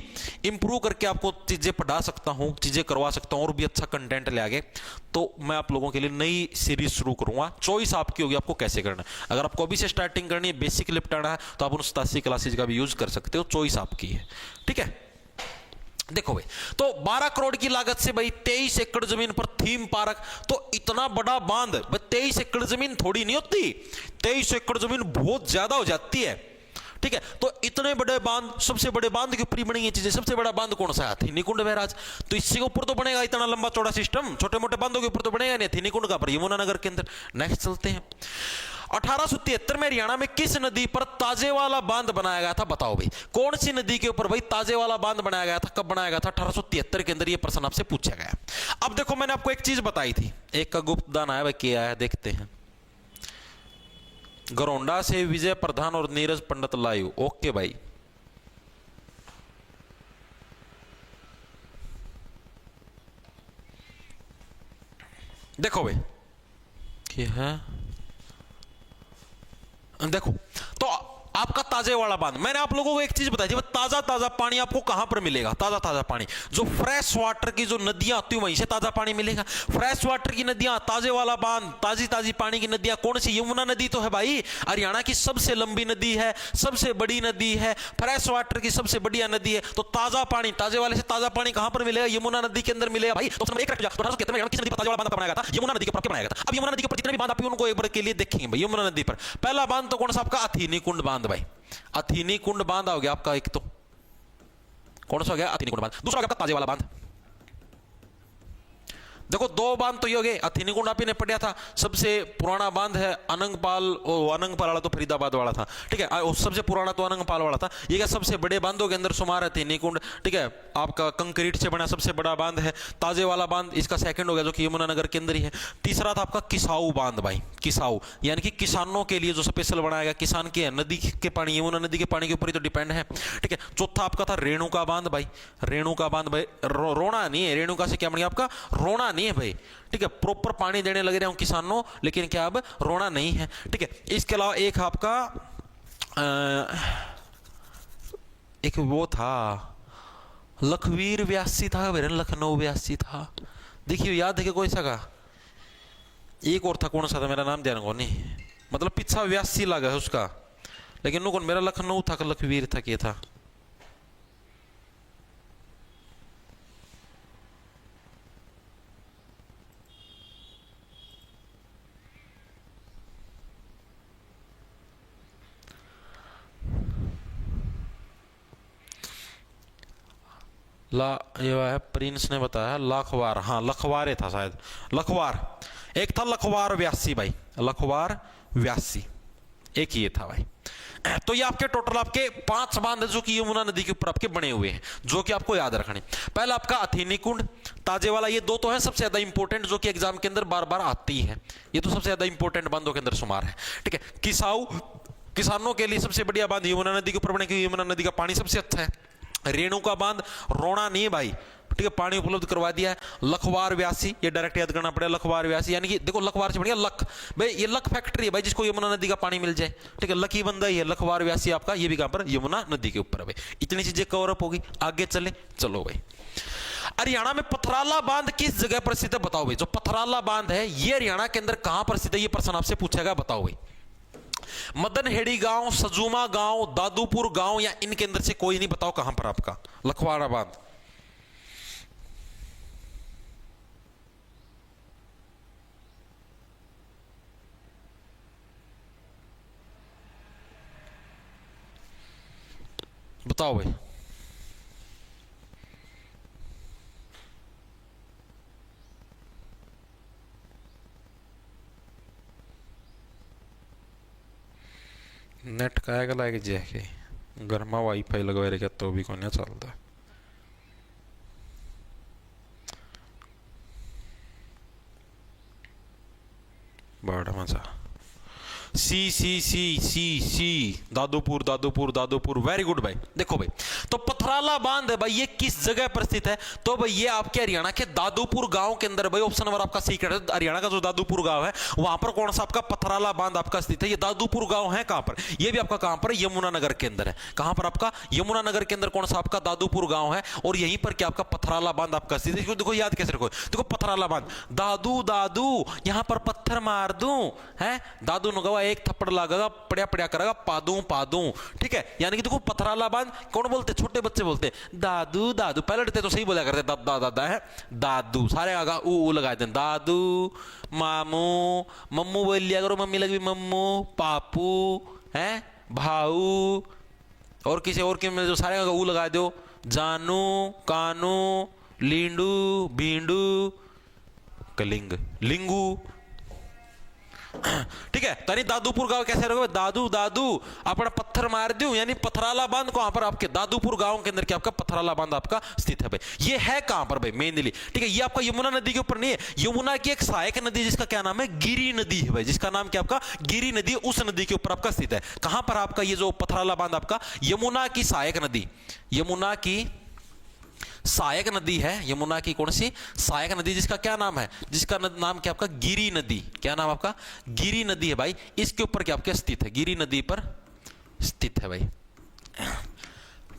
इंप्रूव करके आपको चीजें पढ़ा सकता हूं, चीजें करवा सकता हूं, और भी अच्छा कंटेंट ले आगे। तो मैं आप लोगों के लिए नई सीरीज शुरू करूंगा। चॉइस आपकी होगी आपको कैसे करना है। अगर आपको अभी से स्टार्टिंग करनी है, बेसिक निपटाना है, तो आप उन 87 क्लासेज का भी यूज कर सकते हो। चॉइस आपकी है, ठीक है। देखो भाई, तो 12 करोड़ की लागत से भाई 23 एकड़ जमीन पर थीम पार्क, तो इतना बड़ा बांध, 23 एकड़ जमीन थोड़ी नहीं होती, 23 एकड़ जमीन बहुत ज्यादा हो जाती है, ठीक है। तो इतने बड़े बांध, सबसे बड़े बांध के ऊपर ही बनी ये चीजें। सबसे बड़ा बांध कौन सा है? हथीनीकुंड बैराज। तो इससे के ऊपर तो बनेगा इतना लंबा चौड़ा सिस्टम, छोटे मोटे बांधों के ऊपर तो बनेगा नहीं। हथीनीकुंड का पर यमुनानगर के अंदर। नेक्स्ट चलते हैं। 1873 में हरियाणा में किस नदी पर ताजेवाला बांध बनाया गया था? बताओ भाई, कौन सी नदी के ऊपर भाई ताजेवाला बांध बनाया गया था? कब बनाया गया था? 1873 के अंदर। यह प्रश्न आपसे पूछा गया। अब देखो, मैंने आपको एक चीज बताई थी, एक का गुप्त दान आया भाई, क्या आया देखते हैं। गरोंडा से विजय प्रधान और नीरज पंडित लाइव। ओके भाई, देखो भाई क्या है, देखो तो आपका ताजेवाला बांध, मैंने आप लोगों को एक चीज बताई थी, ताजा ताजा पानी आपको कहां पर मिलेगा? ताजा ताजा पानी जो फ्रेश वाटर की जो नदियां आती है वहीं से ताजा पानी मिलेगा। फ्रेश वाटर की नदियां, ताजेवाला बांध, ताजी ताजी पानी की नदियां कौन सी? यमुना नदी तो है भाई, हरियाणा की सबसे लंबी नदी है, सबसे बड़ी नदी है, फ्रेश वाटर की सबसे बढ़िया नदी है। तो ताजा पानी, ताजे वाले से ताजा पानी कहां पर मिलेगा? यमुना नदी के अंदर मिलेगा भाई। तो नंबर 1 रख लिया। तो 1873 में किस नदी पर ताजेवाला बांध बनाया गया था? यमुना नदी के ऊपर बनाया गया था। अब यमुना नदी के ऊपर जितने भी बांध आप उनको एक बार के लिए देखेंगे भाई। यमुना नदी पर पहला बांध तो कौन सा? आपका हथीनीकुंड बांध भाई। हथीनीकुंड बांध हो गया आपका एक, तो कौन सा हो गया? हथीनीकुंड बांध। दूसरा हो गया आपका ताजेवाला बांध। देखो दो बांध तो ये हो गए। हथीनीकुंड आप ही ने पढ़ा था, सबसे पुराना बांध है अनंगपाल, अनंगपाल वाला तो फरीदाबाद वाला था, ठीक है। सबसे पुराना तो अनंगपाल वाला था। ये क्या सबसे बड़े बांधों के अंदर शुमार है हथीनीकुंड, ठीक है। आपका कंक्रीट से बना सबसे बड़ा बांध है। ताजे वाला बांध इसका सेकंड हो गया, जो कि यमुनानगर के अंदर ही है। तीसरा था आपका किसाऊ बांध भाई, किसाऊ यानी कि किसानों के लिए जो स्पेशल बनाया गया, किसान के नदी के पानी, यमुना नदी के पानी के ऊपर ही तो डिपेंड है, ठीक है। चौथा आपका था रेणुका बांध भाई। रेणुका बांध भाई रोना नहीं है, रेणुका से क्या बन गया आपका? रोना नहीं है भाई, ठीक है। प्रॉपर पानी देने लग रहे हूं किसानों, लेकिन क्या अब रोना नहीं है, ठीक है। इसके अलावा एक आपका एक वो था लखवीर व्यासी था, लखनऊ व्यासी था। देखिए याद है कि कोई सा का? एक और था, कौन सा था? मेरा नाम ध्यान को नहीं, मतलब पीछा व्यासी लगा है उसका, लेकिन कौन? मेरा लखनऊ था, लखवीर था, क्या था? ये है प्रिंस ने बताया लखवार, हाँ लखवारे था शायद, लखवार। एक था लखवार व्यासी भाई, लखवार व्यासी, एक ये था भाई। तो ये आपके टोटल आपके 5 बांध जो कि यमुना नदी के ऊपर आपके बने हुए हैं, जो कि आपको याद रखने। पहला आपका हथीनीकुंड, ताजेवाला, ये दो तो है सबसे ज्यादा इंपॉर्टेंट, जो कि एग्जाम के अंदर बार बार आती है। ये तो सबसे ज्यादा इंपॉर्टेंट बांधों के अंदर शुमार है, ठीक है। किसाऊ, किसानों के लिए सबसे बढ़िया बांध यमुना नदी के ऊपर बने, क्योंकि यमुना नदी का पानी सबसे अच्छा है। रेणुका बांध रोना नहीं है भाई, ठीक है, पानी उपलब्ध करवा दिया है। लखवार व्यासी, ये डायरेक्ट याद करना पड़ेगा, लखवार व्यासी यानी कि देखो लखवार से बढ़िया लख भाई, ये लख फैक्ट्री है भाई, जिसको यमुना नदी का पानी मिल जाए, ठीक है। लकी बंदा ही है लखवार व्यासी आपका, ये भी कहां पर? यमुना नदी के ऊपर है भाई। इतनी चीजें कवर अप होगी, आगे चले, चलो भाई। हरियाणा में पथराला बांध किस जगह प्रसिद्ध है? बताओ भाई। जो पथराला बांध है ये हरियाणा के अंदर कहां प्रसिद्ध है? ये प्रश्न आपसे पूछेगा, बताओ भाई। मदनहेड़ी गांव, सजूमा गांव, दादूपुर गांव, या इनके अंदर से कोई नहीं? बताओ कहां पर आपका लखवाड़ा बांध? बताओ भाई। नेट काय का लागे जाके घरमा वाईफाई लगवाए रखे तो भी कोन्या चलता। बड़ा मजा। सी सी सी सी सी दादूपुर दादूपुर दादूपुर, वेरी गुड भाई। देखो भाई, तो पथराला बांध है भाई, ये किस जगह पर स्थित है? तो भाई ये आपके हरियाणा के दादूपुर गांव के अंदर भाई। ऑप्शन नंबर आपका सीक्रेट है। हरियाणा का जो दादूपुर गांव है वहां पर कौन सा आपका पथराला बांध आपका स्थित है? ये दादूपुर गांव है कहां पर? ये भी आपका कहां पर? यमुनानगर के अंदर है। कहां पर आपका? यमुनानगर के अंदर कौन सा आपका दादूपुर गांव है, और यहीं पर क्या आपका पथराला बांध आपका स्थित है। देखो याद कैसे रखो, देखो पथराला बांध, दादू दादू यहां पर पत्थर मार दूं है, दादू ने कहा एक थप्पड़ लगेगा, पड़िया पड़िया करेगा, पादू पादू। ठीक है, यानी कि देखो पथराला बांध कौन बोलते? छोटे बच्चे बोलते दादू दादू। पहले डरते तो सही बोला करते दादा दादा है, दादू सारे आगा ऊ लगा देते, दादू मामू मम्मू बोल लिया करो, मम्मी लगी मम्मू, पापू है, भाऊ, और किसी और के में जो सारे आगा ऊ लगा दो, जानू कानू लींडू भींडू कलिंग लिंगू। ठीक है, तो दादूपुर गांव कैसे रहोगे? दादू दादू अपना पत्थर मार दूं, यानी पथराला बांध को पर आपके दादूपुर गांव के अंदर क्या आपका पथराला बांध आपका स्थित है भाई। ये है कहां पर भाई? मेनली ठीक है, ये आपका यमुना नदी के ऊपर नहीं है। यमुना की एक सहायक नदी जिसका क्या नाम है? गिरी नदी है भाई, जिसका नाम क्या आपका? गिरी नदी, उस नदी के ऊपर आपका स्थित है। कहां पर आपका ये जो पथराला बांध आपका? यमुना की सहायक नदी, यमुना की सहायक नदी है। यमुना की कौन सी सहायक नदी, जिसका क्या नाम है? जिसका नाम क्या आपका? गिरी नदी। क्या नाम आपका? गिरी नदी है भाई। इसके ऊपर क्या आपके स्थित है? गिरी नदी पर स्थित है भाई।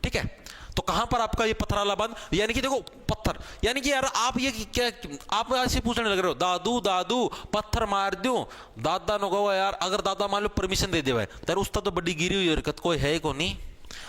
ठीक है, तो कहां पर आपका ये पथराला बांध? यानी कि देखो पत्थर, यानी कि यार आप ये क्या आप ऐसे पूछने लग रहे हो, दादू दादू पत्थर मार दूं, दादा नो कहो यार, अगर दादा मान लो परमिशन दे दे भाई, तर उसका तो बड़ी गिरी हुई हरकत कोई है को नहीं।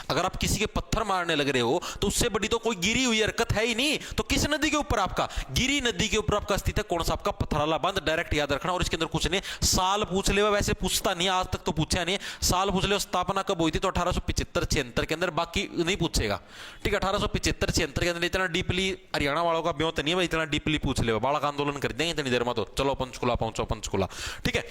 अगर आप किसी के पत्थर मारने लग रहे हो तो उससे बड़ी तो कोई गिरी हुई हरकत है ही नहीं। तो किस नदी के ऊपर आपका? गिरी नदी के ऊपर आपका स्थित है कौन सा आपका? पथराला बांध। डायरेक्ट याद रखना, और इसके अंदर कुछ नहीं। साल पूछ ले, वैसे पूछता नहीं, आज तक तो पूछा नहीं। साल पूछ ले स्थापना कब हुई थी, तो 1875-76 के अंदर, बाकी नहीं पूछेगा। ठीक है, 1875-76 के अंदर। इतना डीपली हरियाणा वालों का ब्योत नहीं है, इतना डीपली पूछ ले, बालक आंदोलन कर देंगे इतनी देर में, तो चलो पंचकुला पहुंचो पंचकुला। ठीक है,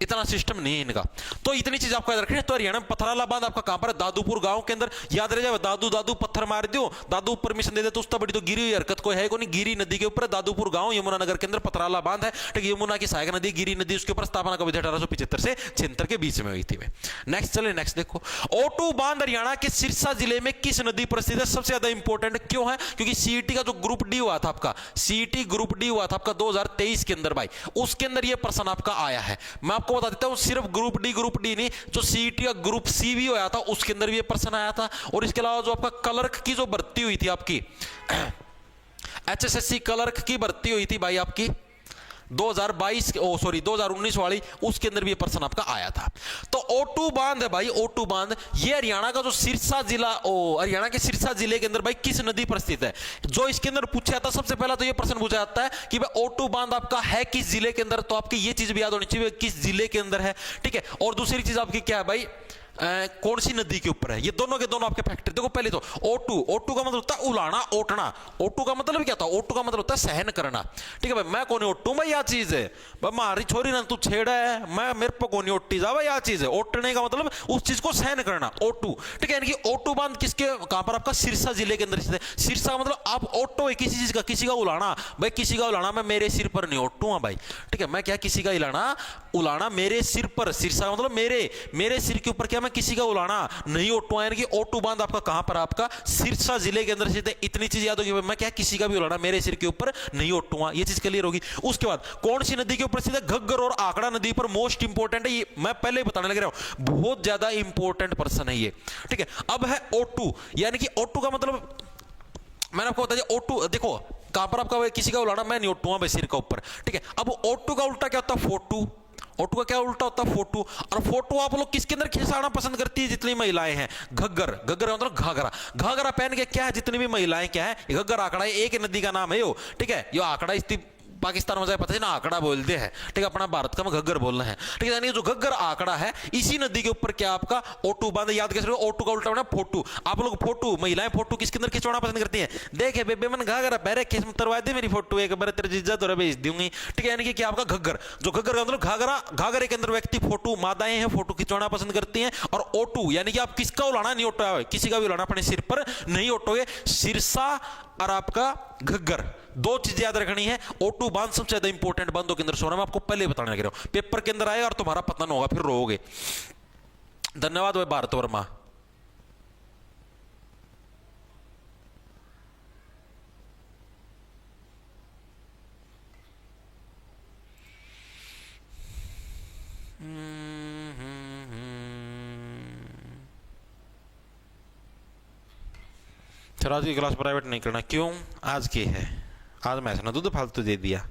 इतना सिस्टम नहीं है इनका। तो इतनी चीज आपको याद रखनी। तो हरियाणा में पथराला बांध आपका कहां पर? दादूपुर गांव के अंदर। याद रह जाए, दादू दादू पत्थर मार दो, दादू परमिशन दे दे तो उसका बड़ी तो गिरी हुई हरकत कोई है को नहीं। गिरी नदी के ऊपर दादूपुर गांव यमुनानगर के अंदर पथराला बांध है। ठीक, यमुना की सहायक नदी गिरी नदी, उसके ऊपर स्थापना कब हुई थी? 1875 से 76 के बीच में हुई थी। नेक्स्ट चले, नेक्स्ट देखो, ओटू बांध हरियाणा के सिरसा जिले में किस नदी पर स्थित है? सबसे ज्यादा इंपॉर्टेंट क्यों है? क्योंकि सीईटी का जो ग्रुप डी हुआ था आपका, सीईटी ग्रुप डी हुआ था आपका 2023 के अंदर भाई, उसके अंदर यह प्रश्न आपका आया है। मैं आपको बता देता हूं, सिर्फ ग्रुप डी नहीं, जो सीईटी का ग्रुप सी भी होया था उसके अंदर भी ये प्रश्न आया था। और इसके अलावा जो आपका क्लर्क की जो भर्ती हुई थी आपकी, एचएसएससी क्लर्क की भर्ती हुई थी भाई आपकी 2019 वाली, उसके अंदर भी ये प्रश्न आपका आया था। तो ओटू बांध है भाई, ओटू बांध, ये हरियाणा का जो सिरसा जिला, हरियाणा के सिरसा जिले के अंदर भाई किस नदी पर स्थित है? जो इसके अंदर पूछा था, सबसे पहला तो ये प्रश्न पूछा जाता है कि भाई ओटू बांध आपका है किस जिले के अंदर। तो आपकी ये चीज भी याद होनी चाहिए, किस जिले के अंदर है। ठीक है, और दूसरी चीज आपकी क्या है भाई? कौन सी नदी के ऊपर है? ये दोनों के दोनों आपके फैक्टर। देखो पहले तो ओटू, ओटू का मतलब होता है उलाना, ओटना। ओटू का मतलब क्या था? ओटू का मतलब होता है सहन करना। ठीक है भाई, मैं कौन ओटू भाई, यह चीज है भाई, मारी छोरी ना तू छेड़ा है, मैं मेरे पर कौन ओटी जा भाई, यह चीज है। ओटने का मतलब उस चीज को सहन करना, ओटू। ठीक है, यानी कि ओटू बांध किसके कहां पर? आपका सिरसा जिले के अंदर स्थित है। सिरसा का मतलब आप ओटो है किसी चीज का, किसी का उलाना भाई, किसी का उलाना। मैं मेरे सिर पर नहीं ओटूंगा भाई। ठीक है, मैं क्या किसी का हिलाना उलाना मेरे सिर पर। सिरसा का मतलब मेरे सिर के ऊपर क्या मैं किसी का उलाना नहीं ओटूंगा। यानी कि ओटू बांध आपका कहां पर? आपका सिरसा जिले के अंदर स्थित है। इतनी चीज याद होगी, मैं क्या किसी का भी उलाना मेरे सिर के ऊपर नहीं ओटूंगा, ये चीज क्लियर होगी। उसके बाद कौन सी नदी के ऊपर स्थित है? घग्गर और आंकड़ा नदी पर। मोस्ट इंपोर्टेंट है ये, मैं पहले ही बताने लग रहा हूं, बहुत ज्यादा इंपोर्टेंट प्रश्न है ये। ठीक है, अब है ओटू, यानी कि ओटू का मतलब मैंने आपको बता दिया। ओटू देखो कहां पर आपका किसी का उलाना मैं नहीं ओटूंगा भाई सिर के ऊपर। ठीक है, अब ओटू का उल्टा क्या होता है? फोटू। ओटू का क्या उल्टा होता है? फोटू। और फोटू आप लोग किसके अंदर खिंचाना पसंद करती है? जितनी महिलाएं हैं, घग्गर। घग्गर मतलब घाघरा। घाघरा पहन के क्या है जितनी भी महिलाएं क्या है, घग्गर आंकड़ा है, एक नदी का नाम है यो। ठीक है, यो आंकड़ा पाकिस्तान में जाए पता है ना आंकड़ा बोलते हैं, ठीक है, अपना भारत का में घग्गर बोलना है, ठीक है। यानी जो घग्गर आंकड़ा है इसी नदी के ऊपर क्या आपका ओटू बांध, याद कैसे, ओटू का उल्टा बना फोटू। आप लोग फोटू, महिलाएं फोटू किसके अंदर खिंचवाना पसंद करती हैं, देखे बेबे मन घाघरा पहरे खिंच तरवा दे मेरी फोटो, एक बार तेरे जीजा तो भेज दूंगी, ठीक है। यानी कि क्या आपका घग्गर, जो घग्गर का मतलब घाघरा, घाघरे के अंदर व्यक्ति फोटू, मादाएं हैं फोटू खिंचवाना पसंद करती हैं। और ओटू यानी कि आप किसका उलाना नहीं उठाया, किसी का भी उलाना अपने सिर पर नहीं उठोगे, सिरसा और आपका घग्गर, दो चीजें याद रखनी है। ओटू बांध सबसे ज्यादा इंपॉर्टेंट बांधों के अंदर सोना, मैं आपको पहले बताने लग रहा हूं, पेपर के अंदर आएगा और तुम्हारा पतन होगा, फिर रोओगे। धन्यवाद भाई भारत वर्मा। सर आज की क्लास प्राइवेट नहीं करना, क्यों, आज की है, आज मैं ना दूध फालतू दे दिया।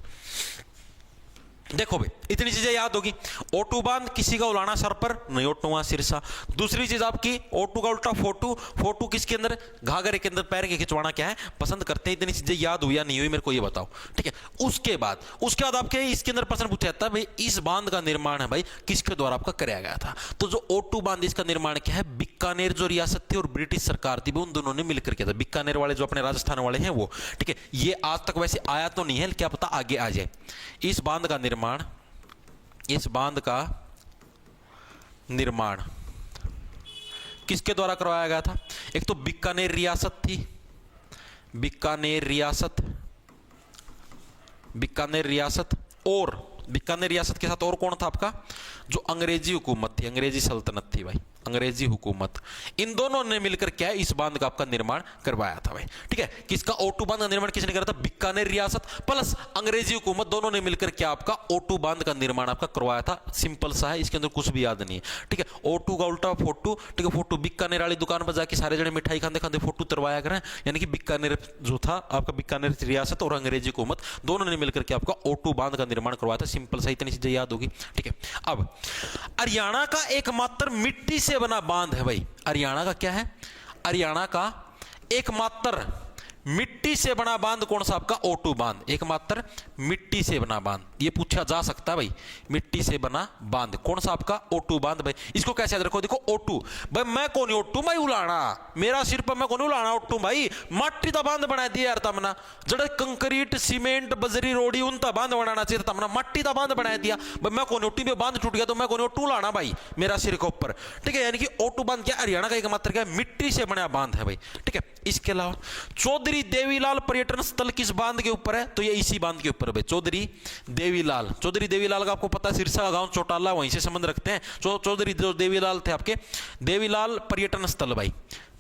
देखो भाई इतनी चीजें याद होगी, ओटू बांध किसी का उलाना सर पर, नहीं ओटूंगा सिरसा। दूसरी चीज आपकी ओटू का उल्टा फोटू, फोटू किसके अंदर, घाघरे के अंदर पैर के खिंचवाना क्या है पसंद करते हैं। इतनी चीजें याद हुई या नहीं हुई मेरे को ये बताओ, ठीक है। उसके बाद आपके इसके अंदर प्रश्न पूछा जाता है भाई इस बांध का निर्माण है भाई किसके द्वारा आपका कराया गया था। तो जो ओटू बांध इसका निर्माण क्या है, बीकानेर जो रियासत थी और ब्रिटिश सरकार थी उन दोनों ने मिलकर किया था। बीकानेर वाले जो अपने राजस्थान वाले हैं वो, ठीक है। ये आज तक वैसे आया तो नहीं है, क्या पता आगे आ जाए। इस बांध का निर्माण किसके द्वारा करवाया गया था, एक तो बीकानेर रियासत थी, बीकानेर रियासत और बीकानेर रियासत के साथ और कौन था आपका, जो अंग्रेजी हुकूमत थी, अंग्रेजी सल्तनत थी भाई, अंग्रेजी हुकूमत, इन दोनों ने मिलकर क्या इस बांध का आपका निर्माण करवाया था भाई, ठीक है। किसका, ओटू बांध का निर्माण किसने करा था, बीकानेर रियासत प्लस अंग्रेजी हुकूमत, दोनों ने मिलकर क्या आपका ओटू बांध का निर्माण आपका करवाया था। सिंपल सा है, इसके अंदर कुछ भी याद नहीं है, ठीक है। ओटू का उल्टा फोटू, ठीक है, फोटू बीकानेर वाली दुकान पर जाके सारे जने मिठाई खाते खाते फोटू तरवाया करें, यानी कि बीकानेर जो था आपका, बीकानेर रियासत और अंग्रेजी हुकूमत दोनों ने मिलकर के आपका ओटू बांध का निर्माण करवाया था। सिंपल सा, इतनी चीजें याद होगी, ठीक है। अब हरियाणा का एकमात्र मिट्टी से बना बांध है भाई, हरियाणा का क्या है, हरियाणा का एकमात्र मिट्टी से बना बांध कौन सा आपका, ओटू बांध, एकमात्र मिट्टी से बना बांध, ये पूछा जा सकता है भाई, मिट्टी से बना बांध कौन सा आपका, ओटू बांध भाई। इसको कैसे याद रखो, देखो ओटू भाई, मैं कौन ओटू भाई उलाना, मेरा सिर पर मैं कौन उलाना ओटू भाई, माटी का बांध बना दिया यार तमना, जड़ कंक्रीट सीमेंट बजरी रोड़ी उनका बांध बनाना चाहिए तमना, माटी का बांध बना दिया भाई, मैं कौन ओटी में बांध टूट गया तो मैं कौन ओटू लाना भाई मेरा सिर के ऊपर, ठीक है। यानी कि ओटू बांध क्या, हरियाणा का एकमात्र क्या, मिट्टी से बना बांध है भाई, ठीक है। इसके अलावा चौधरी देवीलाल पर्यटन स्थल किस बांध के ऊपर है, तो ये इसी बांध के ऊपर है भाई, चौधरी देवीलाल का आपको पता है, सिरसा का गांव चौटाला वहीं से संबंध रखते हैं। चौधरी जो देवीलाल थे आपके, देवीलाल पर्यटन स्थल भाई,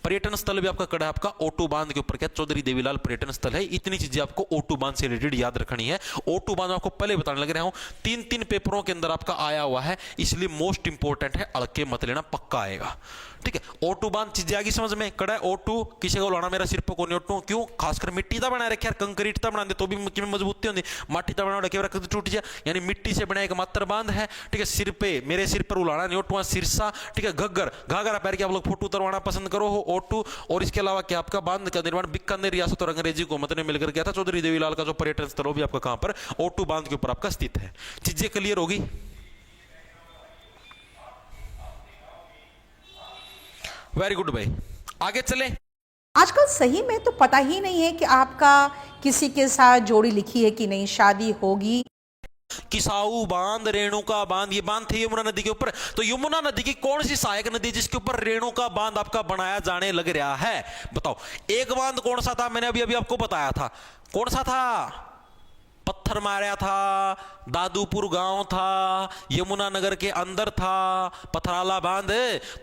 पर्यटन स्थल भी आपका कड़ा है आपका ओटू बांध के ऊपर, क्या चौधरी देवीलाल पर्यटन स्थल है। इतनी चीजें आपको ओटू बांध से रिलेटेड याद रखनी है। ओटू बांध आपको पहले बताने लग रहा हूं, 3 पेपरों के अंदर आपका आया हुआ है, इसलिए मोस्ट इंपोर्टेंट है, अड़के मत लेना, पक्का आएगा, ठीक है। ओटू बांध चीजें आगे समझ में, कड़ा है ओटू किसी को लाना, मेरा सिर पर कौन ओटू, क्यों, खासकर मिट्टी का बना रखे यार, कंक्रीट का बना दे तो भी मजबूती होती, माटी का बना रखे टूट जाए, यानी मिट्टी से बना एक मात्र बांध है, ठीक है। सिर पे, मेरे सिर पर उलाना नहीं ओटू, सिरसा, ठीक है। घग्गर, घाघरा पैर के आप लोग फोटो उतरवाना पसंद करो हो ओटू। और इसके अलावा क्या आपका बांध का निर्माण बीकानेर रियासत और अंग्रेजी हुकूमत ने मिलकर किया था। चौधरी देवीलाल का जो पर्यटन स्थल वो भी आपका कहां पर, ओटू बांध के ऊपर आपका स्थित है। चीजें क्लियर होगी, वेरी गुड भाई, आगे चले। आजकल सही में तो पता ही नहीं है कि आपका किसी के साथ जोड़ी लिखी है कि नहीं, शादी होगी। किसाऊ बांध, रेणुका बांध, ये बांध थे यमुना नदी के ऊपर। तो यमुना नदी की कौन सी सहायक नदी जिसके ऊपर रेणुका बांध आपका बनाया जाने लग रहा है, बताओ। एक बांध कौन सा था, मैंने अभी आपको बताया था, कौन सा था, पत्थर मारा था, दादूपुर गांव था, यमुना नगर के अंदर था, पथराला बांध,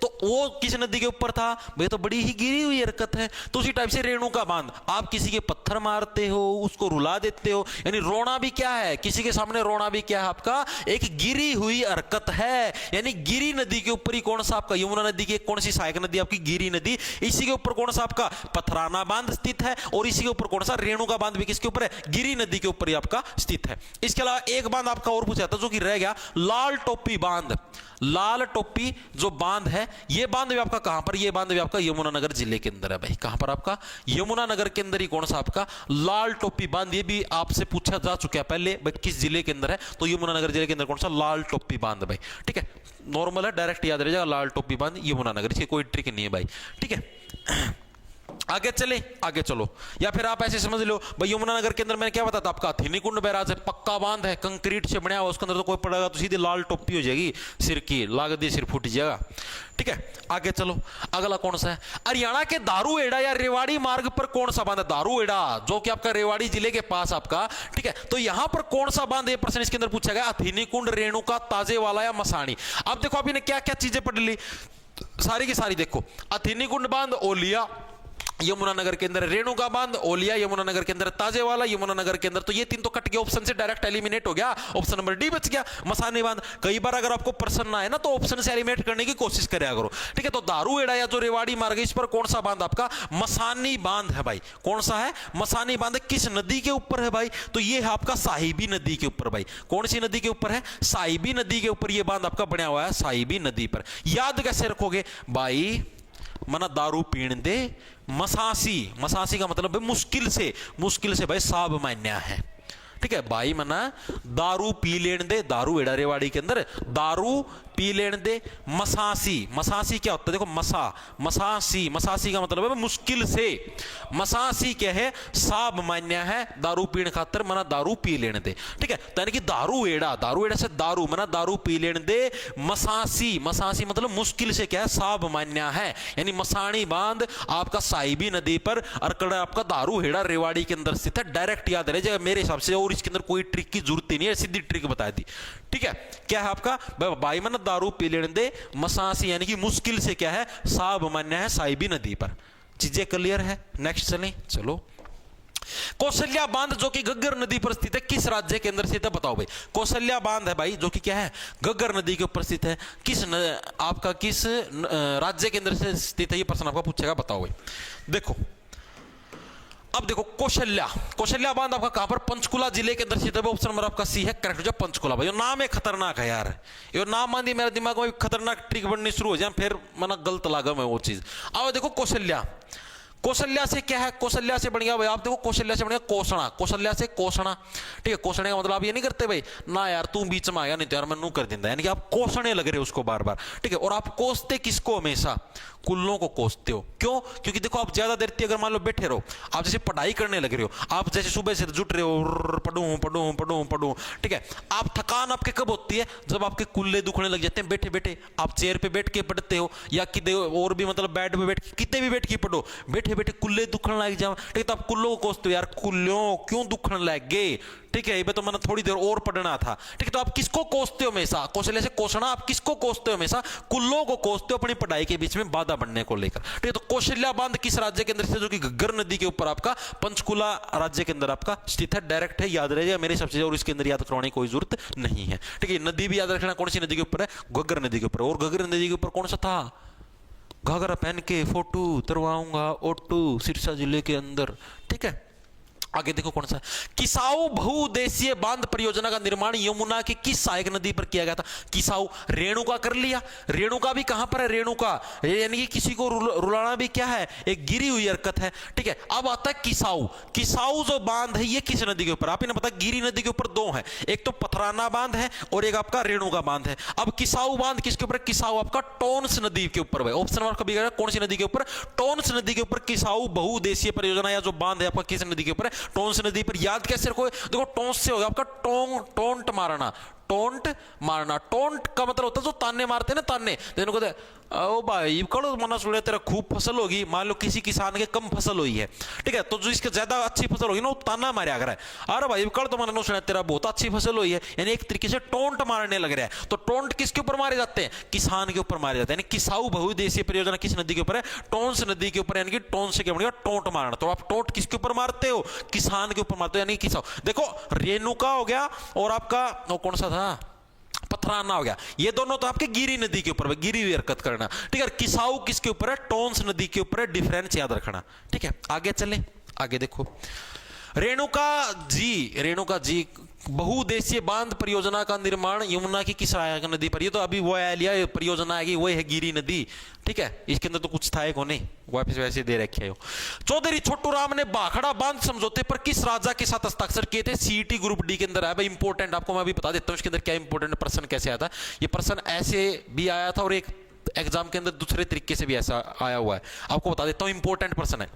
तो वो किस नदी के ऊपर था भाई, तो बड़ी ही गिरी हुई हरकत है। तो उसी टाइप से रेणुका बांध, आप किसी के पत्थर मारते हो, उसको रुला देते हो, यानी रोना भी क्या है, किसी के सामने रोना भी क्या है आपका, एक गिरी हुई हरकत है। यानी गिरी नदी के ऊपर ही कौन सा आपका, यमुना नदी की कौन सी सहायक नदी आपकी, गिरी नदी, इसी के ऊपर कौन सा आपका पथराना बांध स्थित है, और इसी के ऊपर कौन सा रेणुका बांध भी किसके ऊपर है, गिरी नदी के ऊपर ही आपका स्थित है। इसके अलावा एक बांध आपका और पूछा था जो कि रह गया, लाल टोपी बांध। लाल टोपी जो बांध है, ये बांध भी आपका कहां पर, ये बांध भी आपका यमुनानगर जिले के अंदर है भाई। कहां पर आपका, यमुनानगर के अंदर ही कौन सा आपका लाल टोपी बांध। ये भी आपसे पूछा जा चुका है पहले भाई, किस जिले के अंदर है, तो यमुनानगर जिले के अंदर कौन सा लाल टोपी बांध भाई। ठीक है, नॉर्मल है, डायरेक्ट याद रह जाएगा, लाल टोपी बांध यमुनानगर, इसकी कोई ट्रिक नहीं है भाई। ठीक है, आगे चले, आगे चलो, या फिर आप ऐसे समझ लो भाई, यमुनानगर के अंदर मैंने क्या बताया था आपका, हथिनीकुंड बैराज है, पक्का बांध है, कंक्रीट से बना हुआ, उसके अंदर तो कोई पड़ेगा तो सीधी लाल टोपी हो जाएगी सिर की, लागत दी सिर फूट जाएगा। ठीक है, आगे चलो, अगला कौन सा है, हरियाणा के दारूहेड़ा या रेवाड़ी मार्ग पर कौन सा बांध है, दारूहेड़ा जो कि आपका रेवाड़ी जिले के पास आपका। ठीक है, तो यहां पर कौन सा बांध, ये प्रश्न इसके अंदर पूछा गया, हथिनीकुंड, रेणुका, ताजेवाला या मसाणी। अब देखो अभी ने क्या क्या चीजें पढ़ ली, सारी की सारी देखो, हथिनीकुंड बांध ओलिया यमुनानगर के अंदर, रेणुका बांध ओलिया यमुनानगर के अंदर, ताजेवाला यमुनानगर के अंदर, तो ये तीन तो कट गए, ऑप्शन से डायरेक्ट एलिमिनेट हो गया, ऑप्शन नंबर डी बच गया, मसानी बांध। कई बार अगर आपको प्रश्न ना है ना तो ऑप्शन से एलिमिनेट करने की कोशिश करा करो। ठीक है, तो दारूहेड़ा या जो रेवाड़ी मार्ग, इस पर कौन सा बांध आपका, मसानी बांध है भाई। कौन सा है, मसानी बांध। किस नदी के ऊपर है भाई, तो ये है आपका साहिबी नदी के ऊपर भाई। कौन सी नदी के ऊपर है, साहिबी नदी के ऊपर ये बांध आपका बना हुआ है, साहिबी नदी पर। याद कैसे रखोगे भाई, मना दारू पीण दे मसासी, मसासी का मतलब है मुश्किल से भाई साब मान्या है। ठीक है भाई, मना दारू पी लेन दे, दारूहेड़ा रेवाड़ी के अंदर दारू पी लेन दे, मसासी, मसासी क्या होता है देखो, मसासी, मसासी का मतलब है मुश्किल से, मसासी क्या है, साब मान्या है, दारू पीण खातर मना दारू पी लेने दे। ठीक है, तो यानी कि दारूहेड़ा, दारूहेड़ा से दारू मना दारू पी लेने दे, मसासी, मसासी मतलब मुश्किल से क्या है, साब मान्या है, यानी मसाणी बांध आपका साहिबी नदी पर, और आपका दारूहेड़ा रेवाड़ी के अंदर स्थित है। डायरेक्ट याद रह जाएगा मेरे हिसाब से, और इसके अंदर कोई ट्रिक की जरूरत ही नहीं है, सीधी ट्रिक बता दी। ठीक है, क्या है आपका भाई, मन दारू पी लेने दे, मसासी यानी कि मुश्किल से क्या है, साब मान्य है साहिबी नदी पर। चीजें क्लियर है, नेक्स्ट चलें, चलो। कौशल्या बांध जो कि घग्गर नदी पर स्थित है, किस राज्य के अंदर स्थित है, बताओ भाई। कौशल्या बांध है भाई जो कि क्या है, घग्गर नदी के ऊपर स्थित है, आपका किस राज्य के अंदर से स्थित है, ये प्रश्न आपका पूछेगा, बताओ भाई। देखो अब देखो, कौशल्या बांध आपका कहां पर, पंचकुला जिले के अंदर स्थित है। ऑप्शन नंबर आपका सी है करेक्ट, जो पंचकुला भाई। नाम है खतरनाक है यार, ये नाम मान दी मेरे दिमाग में खतरनाक ट्रिक बननी शुरू हो जाए, फिर मना गलत लागा मैं वो चीज। अब देखो कौशल्या से क्या है, कौशल्या से बन गया भाई, आप देखो कौशल्या से बन गया कोसना, कौशल्या से कोसना। ठीक है, कोसने का मतलब आप ये नहीं करते भाई ना यार तू बीच में आया नहीं तो यार मैं नू कर देता, यानी कि आप कोसने लग रहे हो उसको बार बार। ठीक है, और आप कोसते किसको, हमेशा कुल्लों को कोसते हो। क्यों, क्योंकि देखो आप ज्यादा देर अगर मान लो बैठे रहो, आप जैसे पढ़ाई करने लग रहे हो, आप जैसे सुबह से जुट रहे हो, पढ़ूं। ठीक है, आप थकान आपके कब होती है, जब आपके कुल्ले दुखने लग जाते हैं बैठे बैठे, आप चेयर पे बैठ के पढ़ते हो या कितने और भी मतलब बेड पे बैठ कितने भी बैठ के पढ़ो, बैठे बैठे कुल्ले दुखने लग जाओ। ठीक है, तो आप कुल्लों को कोसते हो, यार कुल्लों क्यों दुखने लग गए। ठीक है, ये तो मैंने थोड़ी देर और पढ़ना था। ठीक है, तो आप किसको कोसते हो हमेशा, कौशल्या से कोसना, आप किसको कोसते हो हमेशा, कुल्लों को कोसते हो अपनी पढ़ाई के बीच में बाधा बनने को लेकर। ठीक है, तो कौशल्या बांध किस राज्य के अंदर स्थित है, जो कि घग्गर नदी के ऊपर आपका पंचकुला राज्य के अंदर आपका स्थित है। डायरेक्ट है, याद रहेगा मेरे सबसे, और इसके अंदर याद करवाने की कोई जरूरत नहीं है। ठीक है, नदी भी याद रखना, कौन सी नदी के ऊपर है, घग्गर नदी के ऊपर। और घग्गर नदी के ऊपर कौन सा था, घाघरा पहन के फोटो तरवाऊंगा ओटू, सिरसा जिले के अंदर। ठीक है, आगे देखो कौन सा, किसाऊ बहुउद्देशीय बांध परियोजना का निर्माण यमुना की किस सहायक नदी पर किया गया था। किसाऊ, रेणुका कर लिया, रेणुका भी कहां पर है, रेणुका यानी कि किसी को रुलाना भी क्या है, एक गिरी हुई हरकत है। ठीक है, अब आता है किसाऊ जो बांध है ये किस नदी के ऊपर, आप इन्हें पता, गिरी नदी के ऊपर दो है, एक तो पथराना बांध है और एक आपका रेणुका बांध है। अब किसाऊ बांध किसके ऊपर, किसाऊ आपका टोन्स नदी के ऊपर है। ऑप्शन नंबर कभी कौन सी नदी के ऊपर, टोन्स नदी के ऊपर किसाऊ बहुउद्देशीय परियोजना या जो बांध है आपका किस नदी के ऊपर, टोन्स नदी पर। याद कैसे रखो, देखो टोन्स से होगा आपका टोंट मारना, टोंट का मतलब होता है जो ताने मारते हैं ना, ताने तेन को ओ भाई कड़ो मना सुने तेरा खूब फसल होगी, मान लो किसी किसान के कम फसल हुई है। ठीक है, तो जो इसके ज्यादा अच्छी फसल होगी ना वो ताना मारे कर है, अरे भाई कल तो मना सुना तेरा बहुत अच्छी फसल हुई है, यानी एक तरीके से टोंट मारने लग रहा है। तो टोंट किसके ऊपर मारे जाते हैं, किसान के ऊपर मारे जाते हैं। यानी किसाऊ बहुउद्देशीय परियोजना किस नदी के ऊपर है, टोन्स नदी के ऊपर, यानी कि टोन से क्या बनेगा, टोंट मारना। तो आप टोंट किसके ऊपर मारते हो, किसान के ऊपर मारते हो, यानी किसाऊ। देखो रेणुका हो गया और आपका कौन सा था, पथराना हो गया, ये दोनों तो आपके गिरी नदी के ऊपर, गिरी हुई हरकत करना। ठीक है, किसाऊ किसके ऊपर है, टोन्स नदी के ऊपर है, डिफरेंस याद रखना। ठीक है, आगे चलें, आगे देखो, रेणुका जी बहुउद्देशीय बांध परियोजना का निर्माण यमुना की किस सहायक नदी पर। ये तो अभी वो लिया परियोजना आएगी, वो है गिरी नदी, ठीक है, इसके अंदर तो कुछ था को नहीं, वापस वैसे दे रखे है। चौधरी छोटू राम ने भाखड़ा बांध समझौते पर किस राजा के साथ हस्ताक्षर किए थे। सीईटी ग्रुप डी के अंदर आया भाई, इंपॉर्टेंट, आपको मैं अभी बता देता हूं इसके अंदर क्या इंपॉर्टेंट प्रश्न कैसे आया था। ये प्रश्न ऐसे भी आया था और एक एग्जाम के अंदर दूसरे तरीके से भी ऐसा आया हुआ है, आपको बता देता हूं, इंपॉर्टेंट प्रश्न है।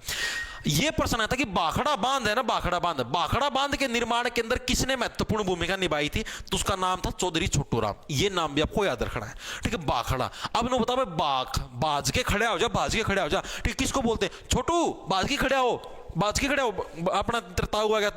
यह प्रश्न आया था कि भाखड़ा बांध है ना, भाखड़ा बांध के निर्माण के अंदर किसने महत्वपूर्ण भूमिका निभाई थी, तो उसका नाम था चौधरी छोटू राम। ये नाम भी आपको याद रखना है, ठीक है। भाखड़ा, अब ना बताओ बाज के खड़े हो जा, बाज के खड़े हो जा, ठीक है। किसको बोलते हैं, छोटू बाज के खड़े हो, बाज के खड़े हो, अपना तिरताऊ आ गया,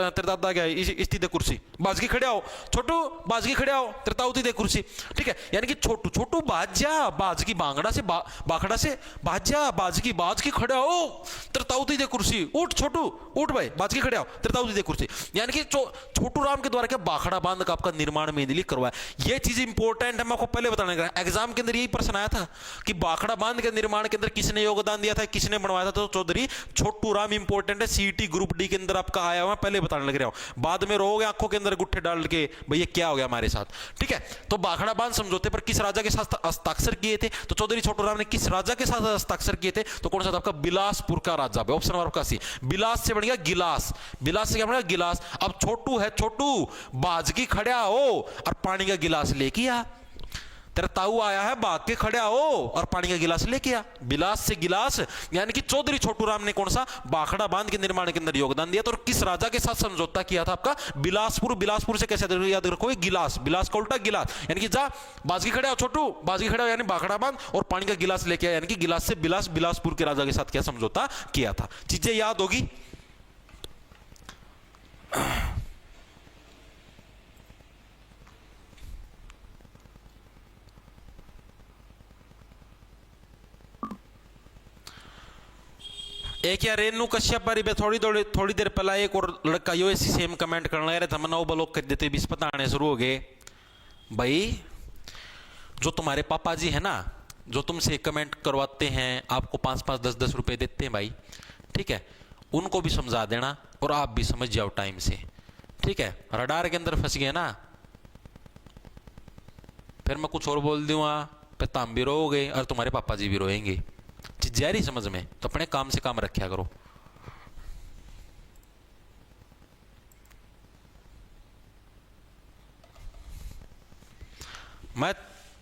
तिरदादा गया इस्ती दे कुर्सी, बाज के खड़े आओ, छोटू बाज के खड़े आओ, तिरताऊ दे कुर्सी, ठीक है। यानी कि छोटू बाज जा, बाज की बांगड़ा से बाखड़ा से बाज जा, बाज की खड़े आओ, तिरताऊ दे कुर्सी, उठ छोटू उठ भाई, बाज के खड़े आओ, तिरताऊ दे कुर्सी। यानी कि छोटू राम के द्वारा क्या भाखड़ा बांध का आपका निर्माण मेनली करवाया। ये चीज इंपॉर्टेंट है, मैं आपको पहले बताने का, एग्जाम के अंदर यही प्रश्न आया था कि भाखड़ा बांध के निर्माण के अंदर किसने योगदान दिया था, किसने बनवाया था, तो चौधरी छोटू राम। इंपॉर्टेंट है, सीईटी ग्रुप डी के अंदर आपका आया हुआ, पहले बताने लग रहा हूं, बाद में रोगे आंखों के अंदर गुट्ठे डाल के भैया क्या हो गया हमारे साथ, ठीक है। तो भाखड़ा बांध समझौते पर किस राजा के साथ हस्ताक्षर किए थे, तो चौधरी छोटू राम ने किस राजा के साथ हस्ताक्षर किए थे, तो कौन सा था आपका, बिलासपुर का राजा। ऑप्शन नंबर आपका सी, बिलास से बन गया गिलास, बिलास से क्या बन गया गिलास। अब छोटू है, छोटू बाज की खड़ा हो और पानी का गिलास लेके आ, तेरा ताऊ आया है बाग के खड़े आओ और पानी का गिलास लेके आ, बिलास से गिलास। यानी कि चौधरी छोटू राम ने कौन सा भाखड़ा बांध के निर्माण के अंदर योगदान दिया था और किस राजा के साथ समझौता किया था आपका, बिलासपुर। बिलासपुर से कैसे याद रखो, गिलास, बिलास का उल्टा गिलास। यानी कि जा बाज के खड़े आओ छोटू, बाज के खड़े आओ, यानी भाखड़ा बांध और पानी का गिलास लेके आया, यानी कि गिलास से बिलास, बिलासपुर के राजा के साथ क्या समझौता किया था। चीजें याद होगी। एक या रेनू कश्यप पर थोड़ी देर पहला एक और लड़का यो ऐसी सेम कमेंट करने लग रहे थे, मना ब्लॉक कर देते, बीस पता आने शुरू हो गए। भाई जो तुम्हारे पापा जी है ना, जो तुमसे कमेंट करवाते हैं, आपको 5-5 10-10 रुपए देते हैं भाई, ठीक है, उनको भी समझा देना और आप भी समझ जाओ टाइम से, ठीक है। रडार के अंदर फंस गए ना, फिर मैं कुछ और बोल दूंगा, फिर तुम भी रोओगे और तुम्हारे पापा जी भी रोएंगे। जहरी समझ में, तो अपने काम से काम रखा करो। मैं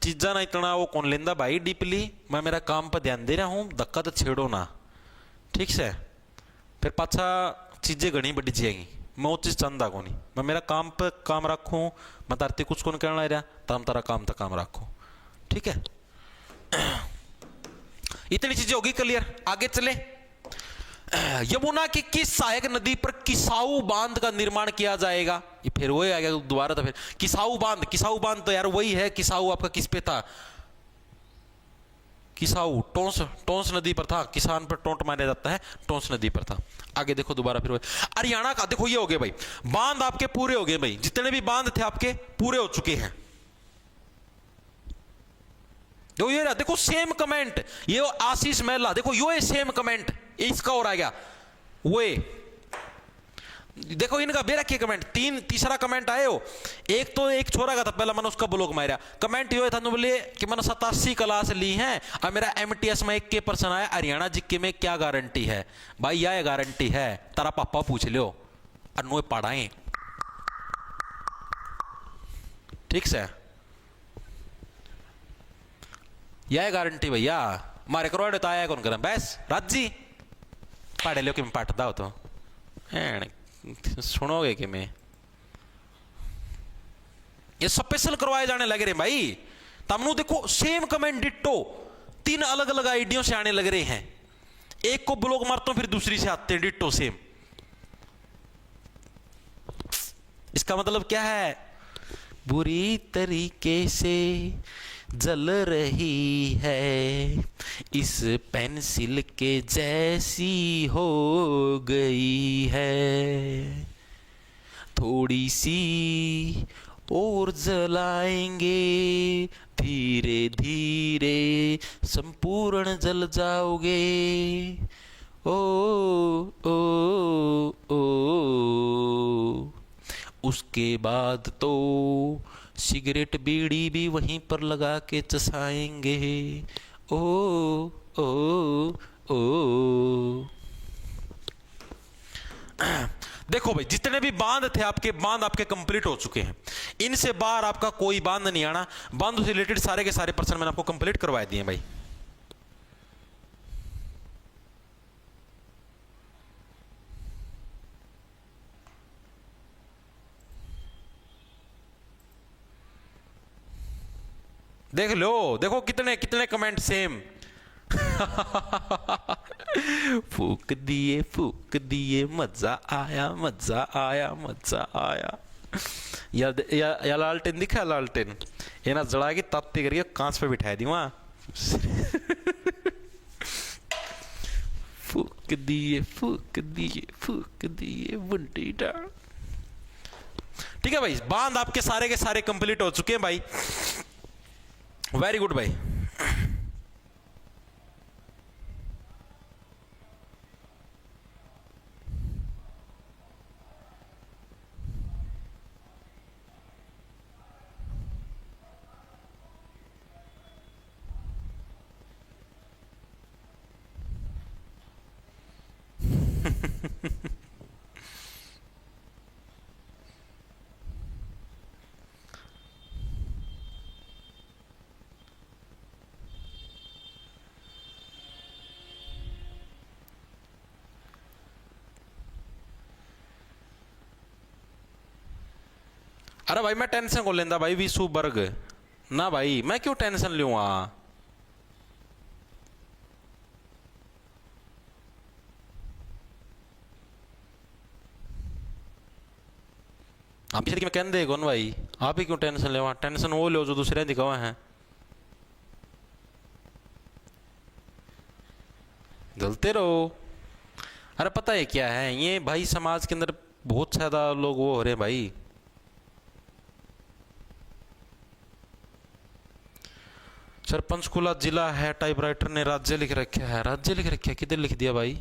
चीजा ना इतना वो कौन लेंदा भाई डीपली, मैं मेरा काम पर ध्यान दे रहा हूं, धक्का तो छेड़ो ना, ठीक से। फिर पाछा चीजें घनी बड़ी जाएगी, मैं वो चीज चाहता को नहीं, मैं मेरा काम पर काम रखूं, मैं तारती कुछ कौन करना रहा, तम तारा काम तक काम रखो, ठीक है। इतनी चीजें होगी क्लियर, आगे चले। यमुना की किस सहायक नदी पर किसाऊ बांध का निर्माण किया जाएगा, ये फिर वही आ गया दोबारा, तो फिर किसाऊ बांध तो यार वही है, किसाऊ आपका किस पे था, किसाऊ टोंस नदी पर था, किसान पर टोंट मारा जाता है, टोंस नदी पर था। आगे देखो दोबारा फिर हरियाणा का, देखो ये हो गए भाई बांध आपके पूरे हो गए भाई, जितने भी बांध थे आपके पूरे हो चुके हैं। जो ये रहा, देखो सेम कमेंट, ये आशीष महिला, देखो यो सेम कमेंट, इसका और आ गया वो, देखो इनका बे रखिए कमेंट, तीसरा कमेंट आए हो। एक तो एक छोरा का था पहला, मैंने उसका ब्लॉक मारा, कमेंट यो था बोले कि मैंने 87 क्लास ली है और मेरा MTS में 1% आया, हरियाणा जिक्के में क्या गारंटी है भाई, यह गारंटी है, तारा पापा पूछ लो और नो पढ़ाएं, ठीक से, यह गारंटी भैया, मारे करोड़ तो आया कौन करें, बस राजी पढ़े लो कि मैं पढ़ता हो तो सुनोगे कि मैं, ये स्पेशल करवाए जाने लगे रहे भाई। तमनु देखो सेम कमेंट डिट्टो 3 अलग अलग आईडियों से आने लग रहे हैं, एक को ब्लॉक मारता हूं फिर दूसरी से आते हैं डिट्टो सेम। इसका मतलब क्या है, बुरी तरीके से जल रही है, इस पेंसिल के जैसी हो गई है, थोड़ी सी और जलाएंगे, धीरे धीरे संपूर्ण जल जाओगे, ओ ओ ओ उसके बाद तो सिगरेट बीड़ी भी वहीं पर लगा के चसाएंगे। ओ ओ ओ। देखो भाई, जितने भी बांध थे आपके, बांध आपके कंप्लीट हो चुके हैं। इनसे बाहर आपका कोई बांध नहीं आना। बांध से रिलेटेड सारे के सारे पर्सन मैंने आपको कंप्लीट करवा दिए भाई। देख लो, देखो कितने कितने कमेंट सेम। फूक दिए मजा आया मजा आया मजा आया। या लालटेन दिखा, लालटेन ये ना जला के ताती करके कांच पे बिठा दी वहां। फूक दिए बंटी डाल। ठीक है भाई, बांध आपके सारे के सारे कंप्लीट हो चुके हैं भाई। वेरी गुड भाई। अरे भाई मैं टेंशन को लेंदा भाई विशु वर्ग ना भाई, मैं क्यों टेंशन लूंगा। आप मैं कहने दे कौन भाई, आप ही क्यों टेंशन ले, टेंशन वो लो जो दूसरे दिखावा है। जलते रहो। अरे पता है क्या है ये भाई, समाज के अंदर बहुत ज्यादा लोग वो हो रहे हैं भाई। सर पंचकुला जिला है, टाइपराइटर ने राज्य लिख रखा है। राज्य लिख रखा है, किधर लिख दिया भाई।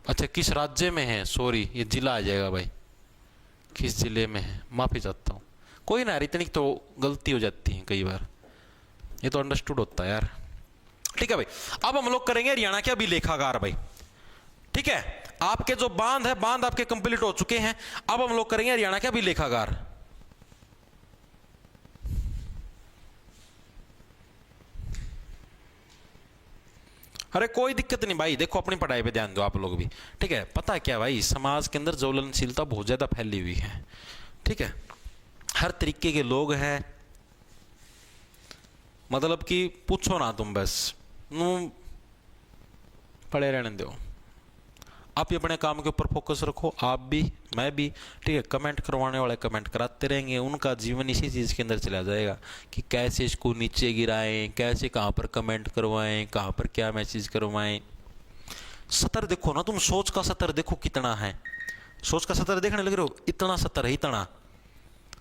अच्छा किस राज्य में है, सॉरी ये जिला आ जाएगा भाई, किस जिले में है, माफी चाहता हूँ। कोई ना, इतनी तो गलती हो जाती है कई बार, ये तो अंडरस्टूड होता है यार। ठीक है भाई, अब हम लोग करेंगे हरियाणा के अभिलेखागार भाई। ठीक है, आपके जो बांध है, बांध आपके कंप्लीट हो चुके हैं। अब हम लोग करेंगे हरियाणा के अभिलेखागार। अरे कोई दिक्कत नहीं भाई, देखो अपनी पढ़ाई पे ध्यान दो आप लोग भी। ठीक है, पता है क्या भाई, समाज के अंदर ज्वलनशीलता बहुत ज्यादा फैली हुई है। ठीक है, हर तरीके के लोग हैं, मतलब कि पूछो ना तुम, बस पड़े रहने दो। आप ही अपने काम के ऊपर फोकस रखो, आप भी मैं भी। ठीक है, कमेंट करवाने वाले कमेंट कराते रहेंगे, उनका जीवन इसी चीज़ के अंदर चला जाएगा कि कैसे इसको नीचे गिराएं, कैसे कहाँ पर कमेंट करवाएं, कहाँ पर क्या मैसेज करवाएं। सतर देखो ना तुम, सोच का सतर देखो कितना है। सोच का सतर देखने लग रहे हो, इतना सतर है इतना।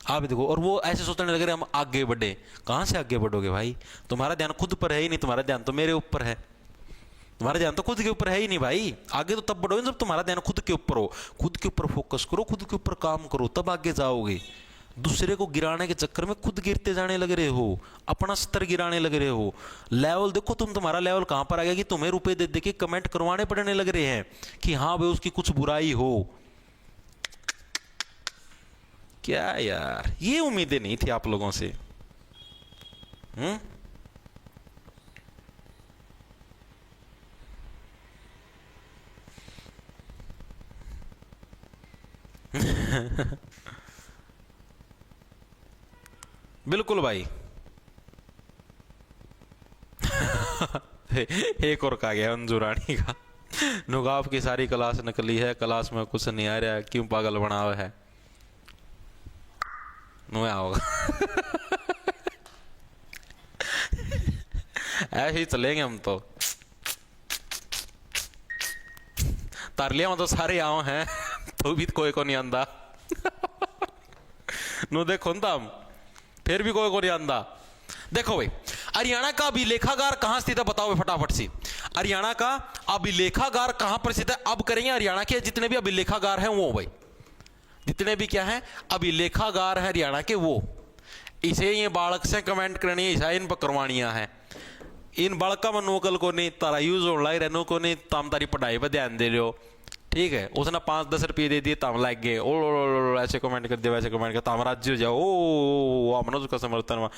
आप देखो, और वो ऐसे सोचने लग रहे हम आगे बढ़े। कहाँ से आगे बढ़ोगे भाई, तुम्हारा ध्यान खुद पर है ही नहीं, तुम्हारा ध्यान तो मेरे ऊपर है। तुम्हारा ध्यान तो खुद के ऊपर है ही नहीं भाई। आगे तो तब बढ़ोगे जब तुम्हारा ध्यान खुद के ऊपर हो। खुद के ऊपर फोकस करो, खुद के ऊपर काम करो, तब आगे जाओगे। दूसरे को गिराने के चक्कर में खुद गिरते जाने लग रहे हो, अपना स्तर गिराने लग रहे हो। लेवल देखो तुम, तुम्हारा लेवल कहां पर आ गया कि तुम्हें रुपए दे दे के कमेंट करवाने पड़ने लग रहे हैं कि हाँ भाई उसकी कुछ बुराई हो। क्या यार, ये उम्मीदें नहीं थी आप लोगों से। बिल्कुल भाई। एक और कहा गया अंजू रानी का, नुगाफ की सारी क्लास नकली है, क्लास में कुछ नहीं आ रहा, क्यों पागल बना हुआ है। नुआ होगा। ऐसे ही चलेंगे हम तो। तारलिया में तो सारे आओ हैं, तो भी कोई को नहीं आंदा। नो देखो ना हम, फिर भी कोई को नहीं आंदा। देखो भाई, हरियाणा का अभिलेखागार कहां स्थित है बताओ फटाफट से। हरियाणा का अभिलेखागार कहां पर स्थित है? अब करेंगे हरियाणा के जितने भी अभिलेखागार हैं वो भाई, जितने भी क्या है अभिलेखागार है हरियाणा के वो। इसे ये बालक से कमेंट करनी है, इन पर करवानियां है। इन बालका में नोकल को नहीं तारा यूज ऑनलाइन रहने को नहीं, तम तारी पढ़ाई पर ध्यान दे लो, ठीक है। उसने 5-10 रुपये दे दिए, तम लग गए ओ ऐसे कमेंट कर दिया वैसे कमेंट कर, तम राज्य हो जाओ ओ हमने उसका समर्थन हुआ।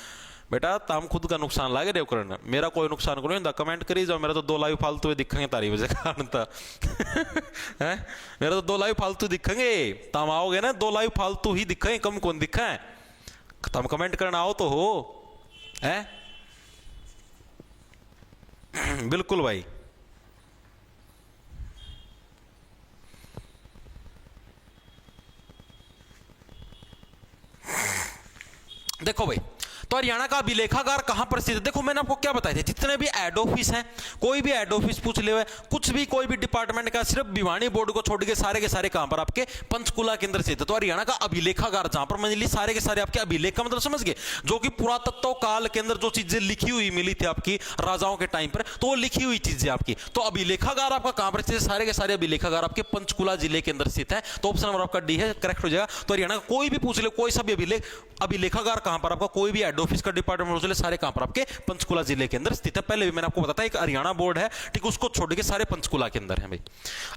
बेटा तम खुद का नुकसान लागे रहे करना, मेरा कोई नुकसान को नहीं, कमेंट करी जाओ। मेरा तो 2 लाइव फालतू हुए दिखेंगे तारी वजह कारण था है, मेरा तो 2 लाइव फालतू दिखेंगे, तम आओगे ना 2 लाइव फालतू ही दिखेंगे, कम कौन दिखा है। तम कमेंट करना आओ तो हो है बिल्कुल भाई। देखो भाई, तो हरियाणा का अभिलेखागार कहां पर स्थित है? देखो मैंने आपको क्या बताया था, जितने भी हेड ऑफिस हैं, कोई भी हेड ऑफिस पूछ ले हुए, कुछ भी कोई भी डिपार्टमेंट का, सिर्फ भिवानी बोर्ड को छोड़ के सारे के सारे कहां पर आपके पंचकुला के अंदर स्थित है। तो हरियाणा का अभिलेखागार जहां पर मान ली सारे के सारे आपके अभिलेख का मतलब समझ गए, जो कि पुरातत्व काल के अंदर जो चीजें लिखी हुई मिली थी आपकी राजाओं के टाइम पर, तो वो लिखी हुई चीजें आपकी। तो अभिलेखागार आपका कहां पर स्थित है? सारे के सारे अभिलेखागार आपके पंचकुला जिले के अंदर स्थित है। तो ऑप्शन नंबर आपका डी है, करेक्ट हो जाएगा। तो हरियाणा का कोई भी पूछ ले, कोई सा भी अभिलेखागार कहां पर आपका, कोई भी हेड ऑफिस का डिपार्टमेंट सारे कहां पर आपके पंचकुला जिले के अंदर स्थित है। पहले भी मैंने आपको बताया एक हरियाणा बोर्ड है, ठीक, उसको छोड़ के सारे पंचकुला के अंदर है भाई।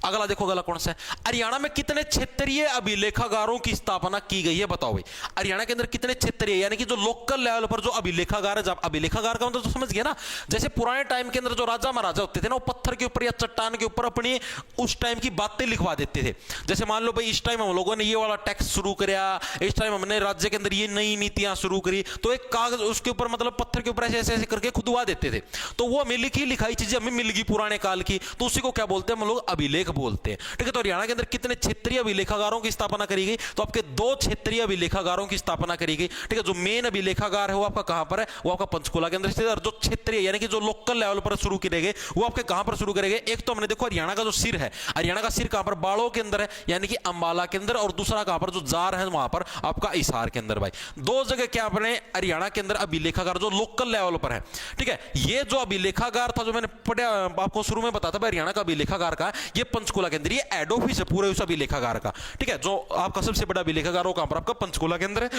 अगला देखो, अगला कौन सा है? हरियाणा में कितने क्षेत्रीय अभिलेखागारों की स्थापना की गई है? बताओ भाई, हरियाणा के अंदर कितने क्षेत्रीय, यानी कि जो लोकल लेवल पर जो अभिलेखागार है, जब अभिलेखागार का मतलब तो समझ गया ना, जैसे पुराने टाइम के अंदर जो राजा महाराजा होते थे ना, वो पत्थर के ऊपर या चट्टान के ऊपर अपनी उस टाइम की बातें लिखवा देते थे। जैसे मान लो भाई इस टाइम हम लोगों ने ये वाला टैक्स शुरू किया, इस टाइम हमने राज्य के अंदर ये नई नीतियां शुरू करी, तो एक कागज उसके ऊपर मतलब पत्थर के ऊपर ऐसे ऐसे करके खुदवा देते थे। तो वो हमें लिखी लिखाई चीजें हमें मिल गई पुराने काल की, तो उसी को क्या बोलते हैं हम लोग? अभिलेख बोलते हैं, ठीक है। तो हरियाणा के अंदर कितने क्षेत्रीय अभिलेखागारों की स्थापना करी गई? तो आपके 2 क्षेत्रीय अभिलेखागारों की स्थापना करी गई, ठीक है। जो मेन अभिलेखागार है वो आपका कहां पर है? वो आपका पंचकुला के अंदर स्थित है। और जो क्षेत्रीय यानी कि जो लोकल लेवल पर शुरू किए गए वो आपके कहां पर शुरू करे गए? एक तो हमने देखो हरियाणा का जो सिर है, हरियाणा का सिर कहां पर? बाड़ों के अंदर है, यानी कि अंबाला के अंदर, और दूसरा कहां पर? जो जार है वहां पर आपका हिसार के अंदर भाई। 2 जगह क्या अपने हरियाणा के अंदर अभिलेखागार जो लोकल लेवल पर है, ठीक है। ये जो अभिलेखागार था, जो मैंने पढ़ा आपको शुरू में बताया था हरियाणा का अभिलेखागार का, ये पंचकुला के अंदर, ये हेड ऑफिस है पूरे उस अभिलेखागार का, ठीक है। जो आपका सबसे बड़ा अभिलेखागार हो कहां पर? आपका पंचकुला के अंदर है।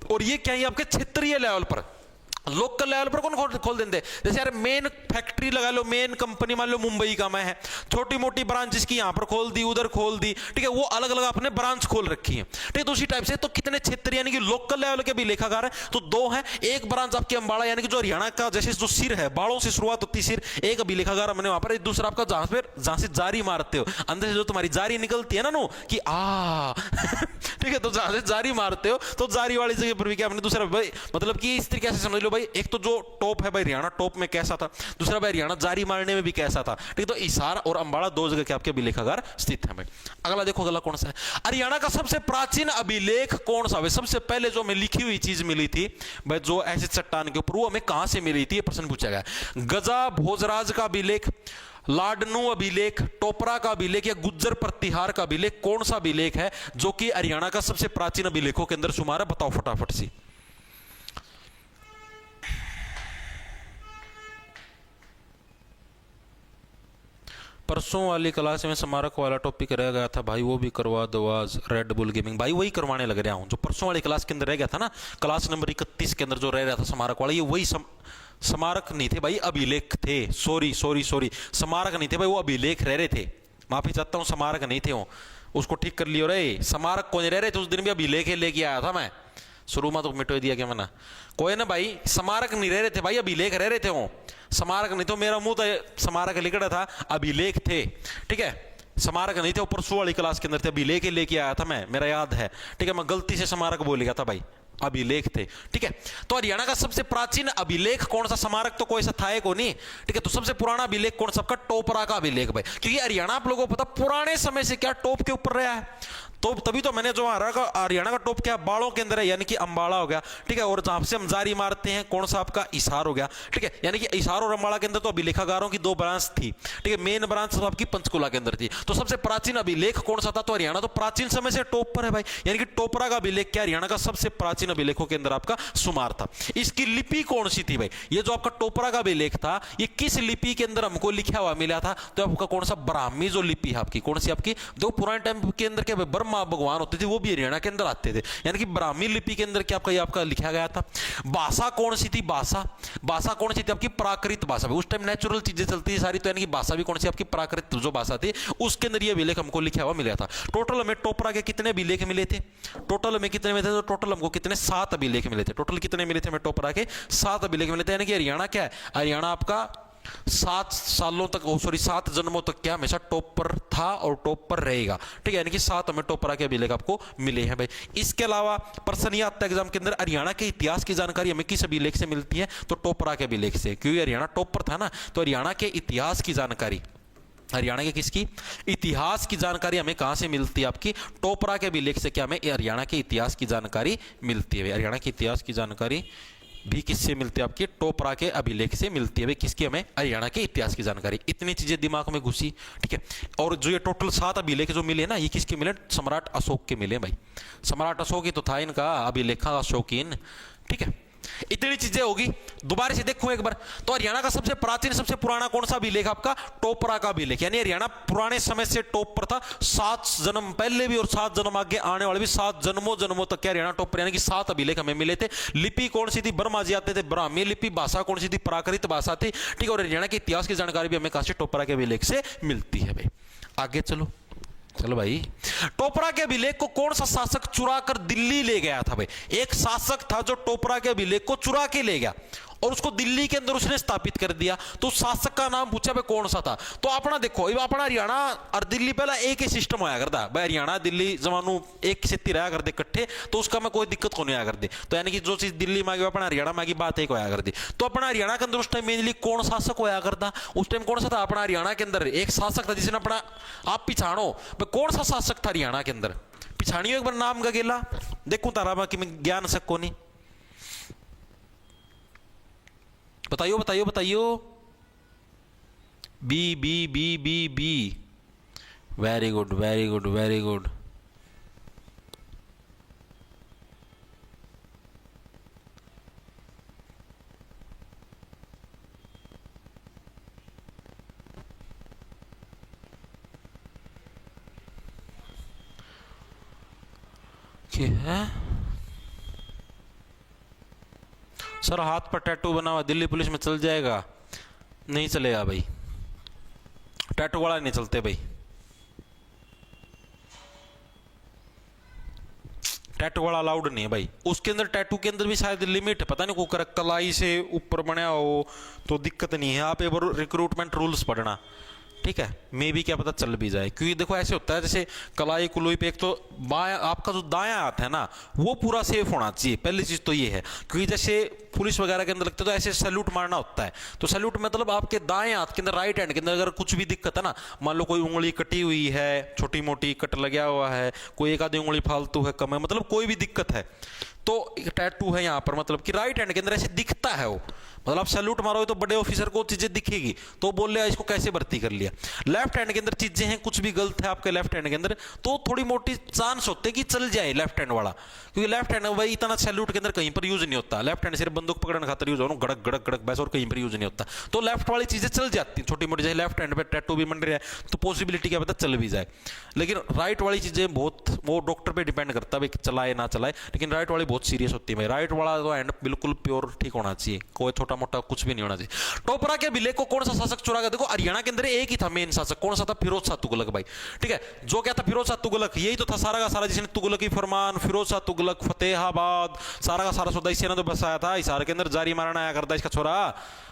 और ये क्या है? आपके क्षेत्रीय लेवल पर, लोकल लेवल पर कौन खोल देते? जैसे यार मेन फैक्ट्री लगा लो, मेन कंपनी मान लो मुंबई का मैं है, छोटी मोटी ब्रांच इसकी यहां पर खोल दी, उधर खोल दी, ठीक है, वो अलग अलग अपने ब्रांच खोल रखी है, ठीक है। तो उसी टाइप से तो कितने क्षेत्र यानी कि लोकल लेवल के भी लेखागार है, तो 2 है। एक ब्रांच आपकी अंबाला, यानी कि जो हरियाणा का जैसे जो सिर है, बाड़ों से शुरुआत होती सिर, एक अभी लेखागार हमने वहां पर। दूसरा आपका जहां से जारी मारते हो, अंदर से जो तुम्हारी जारी निकलती है ना नो कि ठीक है, तो जहां से जारी मारते हो तो जारी वाली जगह पर भी क्या हमने दूसरा भाई, मतलब कि इस तरीके से समझ लो भाई, एक तो जो टॉप है भाई हरियाणा टॉप में कैसा था, दूसरा भाई हरियाणा जारी मारने में भी कैसा था, ठीक है। तो हिसार और अंबाला 2 जगह के आपके अभिलेखागार स्थित है भाई। अगला देखो, अगला कौन सा है? हरियाणा का सबसे प्राचीन अभिलेख कौन सा है? सबसे पहले जो हमें लिखी हुई चीज मिली थी भाई, जो ऐसे चट्टान के ऊपर, वो हमें कहां से मिली थी? ये प्रश्न पूछा गया। गजा भोजराज का अभिलेख, लाडनू अभिलेख, टोपरा का अभिलेख, या गुज्जर प्रतिहार का अभिलेख? कौन सा अभिलेख है जो कि हरियाणा का सबसे प्राचीन अभिलेखों के अंदर शुमार है? बताओ फटाफट सी। परसों वाली क्लास में स्मारक वाला टॉपिक रह गया था भाई, वो भी करवा दो आज। रेड बुल गेमिंग भाई वही करवाने लग रहा हूं, जो परसों वाली क्लास के अंदर रह गया था ना, क्लास नंबर 31 के अंदर जो रह रहा था स्मारक वाला, ये वही स्मारक नहीं थे भाई, अभिलेख थे। सॉरी, स्मारक नहीं थे भाई, वो अभिलेख रह रहे थे। माफी चाहता हूँ, स्मारक नहीं थे वो, उसको ठीक कर लियो रे। स्मारक कौन रह रहे थे? उस दिन भी अभिलेख लेके आया था मैं, शुरू में तो मिटो दिया क्या मैंने? कोई ना भाई, स्मारक नहीं रह रहे थे भाई, अभिलेख रह रहे थे वो, स्मारक नहीं। तो मेरा मुंह तो स्मारक लिखा था, अभिलेख थे, ठीक है, स्मारक नहीं थे। वो परसों वाली क्लास के अंदर थे, अभिलेख लेके आया था मैं, मेरा याद है, ठीक है। मैं गलती से स्मारक बोल गया था भाई, अभिलेख थे, ठीक है। तो हरियाणा का सबसे प्राचीन अभिलेख कौन सा? स्मारक तो कोई सा था को नहीं, ठीक है। तो सबसे पुराना अभिलेख कौन सा? आपका टोपरा का अभिलेख भाई, क्योंकि हरियाणा आप लोगों को पता पुराने समय से क्या टॉप के ऊपर रहा है, तो तभी तो मैंने जो हरियाणा का टॉप क्या बाड़ों के अंदर है, यानी कि अंबाला हो गया, ठीक है। और जहां से हम जारी मारते हैं कौन सा आपका हिसार हो गया, ठीक है। यानी कि हिसार और अंबाला के अंदर तो अभिलेखागारों की 2 ब्रांच थी, ठीक है। मेन ब्रांच तो आपकी पंचकुला के अंदर थी। तो सबसे प्राचीन अभिलेख कौन सा था, तो हरियाणा तो प्राचीन समय से टॉप पर है भाई, यानी कि टोपरा का अभिलेख क्या हरियाणा का सबसे प्राचीन अभिलेखों के अंदर आपका शुमार था। इसकी लिपि कौन सी थी भाई, ये जो आपका टोपरा का अभिलेख था ये किस लिपि के अंदर हमको लिखा हुआ मिला था, तो आपका कौन सा ब्राह्मी जो लिपि है आपकी, कौन सी आपकी, जो पुराने टाइम के अंदर क्या ब्रह्मा भगवान होते थे वो भी हरियाणा के अंदर आते थे, यानी कि ब्राह्मी लिपि के अंदर क्या आपका ये आपका लिखा गया था। भाषा कौन सी थी, भाषा कौन सी थी आपकी, प्राकृत भाषा। उस टाइम नेचुरल चीजें चलती थी सारी, तो यानी कि भाषा भी कौन सी आपकी प्राकृत जो भाषा थी उसके अंदर ये अभिलेख हमको लिखा हुआ मिला था। टोटल हमें टोपरा के कितने अभिलेख मिले थे, टोटल में कितने मिले थे, तो टोटल हमको कितने 7 अभिलेख मिले थे। टोटल कितने मिले थे हमें टोपरा के, 7 अभिलेख मिले थे। यानी कि हरियाणा क्या है, हरियाणा आपका 7 सालों तक, 7 जन्मों तक क्या हमेशा टॉप पर था और टॉप पर रहेगा, ठीक है। यानी कि 7 हमें टोपरा के अभिलेख आपको मिले हैं भाई। इसके अलावा प्रश्न ये आता है एग्जाम के अंदर, हरियाणा के इतिहास की जानकारी हमें किस अभिलेख से मिलती है, तो टोपरा के अभिलेख से, क्योंकि हरियाणा टॉप पर था ना। तो हरियाणा के इतिहास की जानकारी, हरियाणा के किसकी इतिहास की जानकारी हमें कहां से मिलती है, आपकी टोपरा के अभिलेख से क्या हमें हरियाणा के इतिहास की जानकारी मिलती है। हरियाणा के इतिहास की जानकारी भी किससे मिलती है, आपके टोपरा के अभिलेख से मिलती है भाई। किसकी, हमें हरियाणा के इतिहास की जानकारी। इतनी चीजें दिमाग में घुसी, ठीक है। और जो ये टोटल 7 अभिलेख जो मिले ना, ये किसके मिले, सम्राट अशोक के मिले भाई। सम्राट अशोक ही तो था इनका अभिलेखा शौकीन, ठीक है। इतनी चीजें होगी, दोबारा से देखो एक बार। तो हरियाणा का सबसे प्राचीन सबसे पुराना कौन सा अभिलेख, आपका टोपरा का अभिलेख। यानी हरियाणा पुराने समय से टॉप पर था, 7 जन्म पहले भी और 7 जन्म आगे आने वाले भी, 7 जन्मों तक क्या हरियाणा टॉप पर, यानी कि 7 अभिलेख हमें मिले थे। लिपि कौन सी थी, ब्रह्मा जी आते थे, ब्राह्मी लिपि। भाषा कौन सी थी, प्राकृत भाषा थी, ठीक है। और हरियाणा के इतिहास की जानकारी भी हमें कहां से, टोपरा के अभिलेख से मिलती है भाई। आगे चलो भाई। टोपरा के अभिलेख को कौन सा शासक चुरा कर दिल्ली ले गया था भाई। एक शासक था जो टोपरा के अभिलेख को चुरा के ले गया और उसको दिल्ली के अंदर उसने स्थापित कर दिया। तो शासक का नाम पूछा भाई कौन सा था, तो अपना देखो अपना हरियाणा और दिल्ली पहला एक ही सिस्टम होया करता भाई। हरियाणा दिल्ली जमानू एक सिद्धि रहा करते इकट्ठे, तो उसका में कोई दिक्कत को नहीं आया करती। तो यानी कि जो चीज दिल्ली में आ गई अपना हरियाणा में आ गई, बात एक होया करती। तो अपना हरियाणा के अंदर उस टाइम मेनली कौन शासक होया करता, उस टाइम कौन सा था अपना हरियाणा के अंदर, एक शासक था जिसने अपना, आप पिछाड़ो कौन सा शासक था हरियाणा के अंदर, पिछाड़ियों एक बार नाम का गेला देखूं तारा बाकी में ज्ञान सको नहीं, बताइयो। बी। Very good. क्या है सर, हाथ पर टैटू बना हुआ दिल्ली पुलिस में चल जाएगा? नहीं चलेगा भाई, टैटू वाला नहीं चलते भाई। टैटू वाला अलाउड नहीं है भाई। उसके अंदर टैटू के अंदर भी शायद लिमिट है, पता नहीं को कलाई से ऊपर बना हो तो दिक्कत नहीं है। आप एक बार रिक्रूटमेंट रूल्स पढ़ना, ठीक है, मे भी क्या पता चल भी जाए। क्योंकि देखो ऐसे होता है जैसे कलाई कुलोई पे एक तो बायां, आपका जो दायां हाथ है ना वो पूरा सेफ होना चाहिए, पहली चीज तो ये है। क्योंकि जैसे पुलिस वगैरह के अंदर लगते तो ऐसे सैल्यूट मारना होता है, तो सैल्यूट मतलब आपके दाएं हाथ के अंदर, राइट हैंड के अंदर अगर कुछ भी दिक्कत है ना, मान लो कोई उंगली कटी हुई है, छोटी मोटी कट लगा हुआ है, कोई एक आधी उंगली फालतू है, कम है, मतलब कोई भी दिक्कत है, तो एक टैटू है यहाँ पर, मतलब कि राइट हैंड के अंदर ऐसे दिखता है वो, मतलब आप सैल्यूट मारोगे तो बड़े ऑफिसर को चीजें दिखेगी, तो बोल लिया इसको कैसे भर्ती कर लिया। लेफ्ट हैंड के अंदर चीजें हैं, कुछ भी गलत है आपके लेफ्ट हैंड के अंदर, तो थोड़ी मोटी चांस होते हैं कि चल जाए लेफ्ट हैंड वाला। क्योंकि लेफ्ट हैंड भाई इतना सैल्यूट के अंदर कहीं पर यूज नहीं होता, लेफ्ट हैंड सिर्फ बंदूक पकड़ने खातर यूज हो, गड़क गड़क गड़क बस, और कहीं पर यूज नहीं होता। तो लेफ्ट वाली चीजें चल जाती छोटी मोटी, जैसे लेफ्ट हैंड पे टैटू भी बन रहा है तो पॉसिबिलिटी क्या पता चल भी जाए। लेकिन राइट वाली चीजें बहुत, वो डॉक्टर पे डिपेंड करता है भाई चलाए ना चलाए, लेकिन राइट वाली बहुत सीरियस होती है भाई। राइट वाला तो हैंड बिल्कुल प्योर ठीक होना चाहिए, कोई छोटा मोटा कुछ भी नहीं होना चाहिए। टोपरा के अभिलेख को कौन सा शासक चुरा गया? देखो हरियाणा के अंदर एक ही था मेन शासक, कौन सा था? फिरोज शाह तुगलक भाई, ठीक है। जो क्या था? फिरोज शाह तुगलक, यही तो था सारा का सारा जिसने तुगलकी फरमान, फिरोज शाह तुगलक, फतेहाबाद, सारा का सारा सौदा इसी ने तो बसाया था। इसार के अंदर जारी मारना आया करता इसका छोरा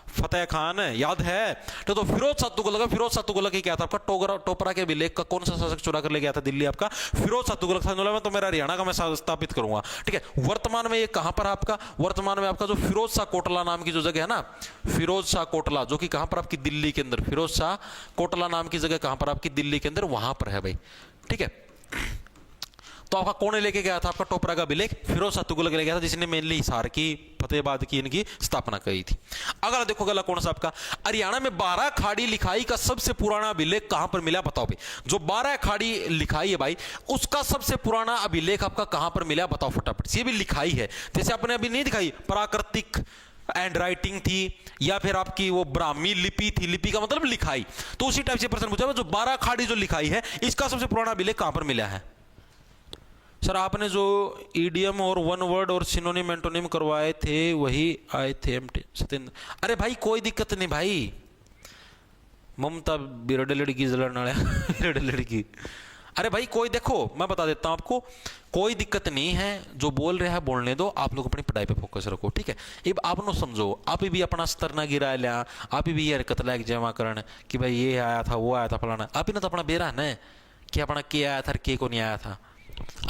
फतेह खान, याद है? तो फिरोज शाह तुगलक ही क्या था आपका? टोपरा के अभिलेख का कौन सा शासक चुरा कर ले गया था दिल्ली? आपका फिरोज शाह तुगलक था। मैं तो मेरा हरियाणा का मैं स्थापित करूंगा, ठीक है। वर्तमान में ये कहां पर आपका? वर्तमान में आपका जो फिरोज शाह कोटला नाम की जो जगह है ना, फिरोज शाह कोटला, जो कि कहां पर आपकी दिल्ली के अंदर, फिरोज शाह कोटला नाम की जगह कहां पर आपकी दिल्ली के अंदर, वहां पर है भाई, ठीक है। तो आपका कौन लेके गया था? आपका टोपरा का अभिलेख फिरोज शाह तुगलक ले गया था, जिसने मेनली हिसार की, फतेहाबाद की इनकी स्थापना की थी। अगला देखो अगला कौन सा आपका, हरियाणा में 12 खाड़ी लिखाई का सबसे पुराना अभिलेख कहां पर मिला? बताओ भाई, जो 12 खाड़ी लिखाई है भाई, उसका सबसे पुराना अभिलेख आपका कहां पर मिला? बताओ फटाफट। ये भी लिखाई है, जैसे आपने अभी नहीं दिखाई प्राकृतिक एंड राइटिंग थी, या फिर आपकी वो ब्राह्मी लिपि थी, लिपि का मतलब लिखाई, तो उसी टाइप से प्रश्न पूछा, जो 12 खाड़ी जो लिखाई है, इसका सबसे पुराना अभिलेख कहां पर मिला है? सर आपने जो ईडियम और वन वर्ड और सिनोनिम एंटोनिम करवाए थे वही आए थे सत्येंद्र। अरे भाई कोई दिक्कत नहीं भाई, ममता बिरड लड़की जलन बिरड लड़की। अरे भाई कोई, देखो मैं बता देता हूं आपको, कोई दिक्कत नहीं है, जो बोल रहे हैं बोलने दो, आप लोग अपनी पढ़ाई पे फोकस रखो, ठीक है। अब आप नो समझो, आप भी अपना स्तर ना गिरा लिया, आप भी ये हरकत लायक जमा करण कि भाई ये आया था वो आया था फलाना, आप ही ना तो अपना बेरा है कि अपना के आया था के को नहीं आया था,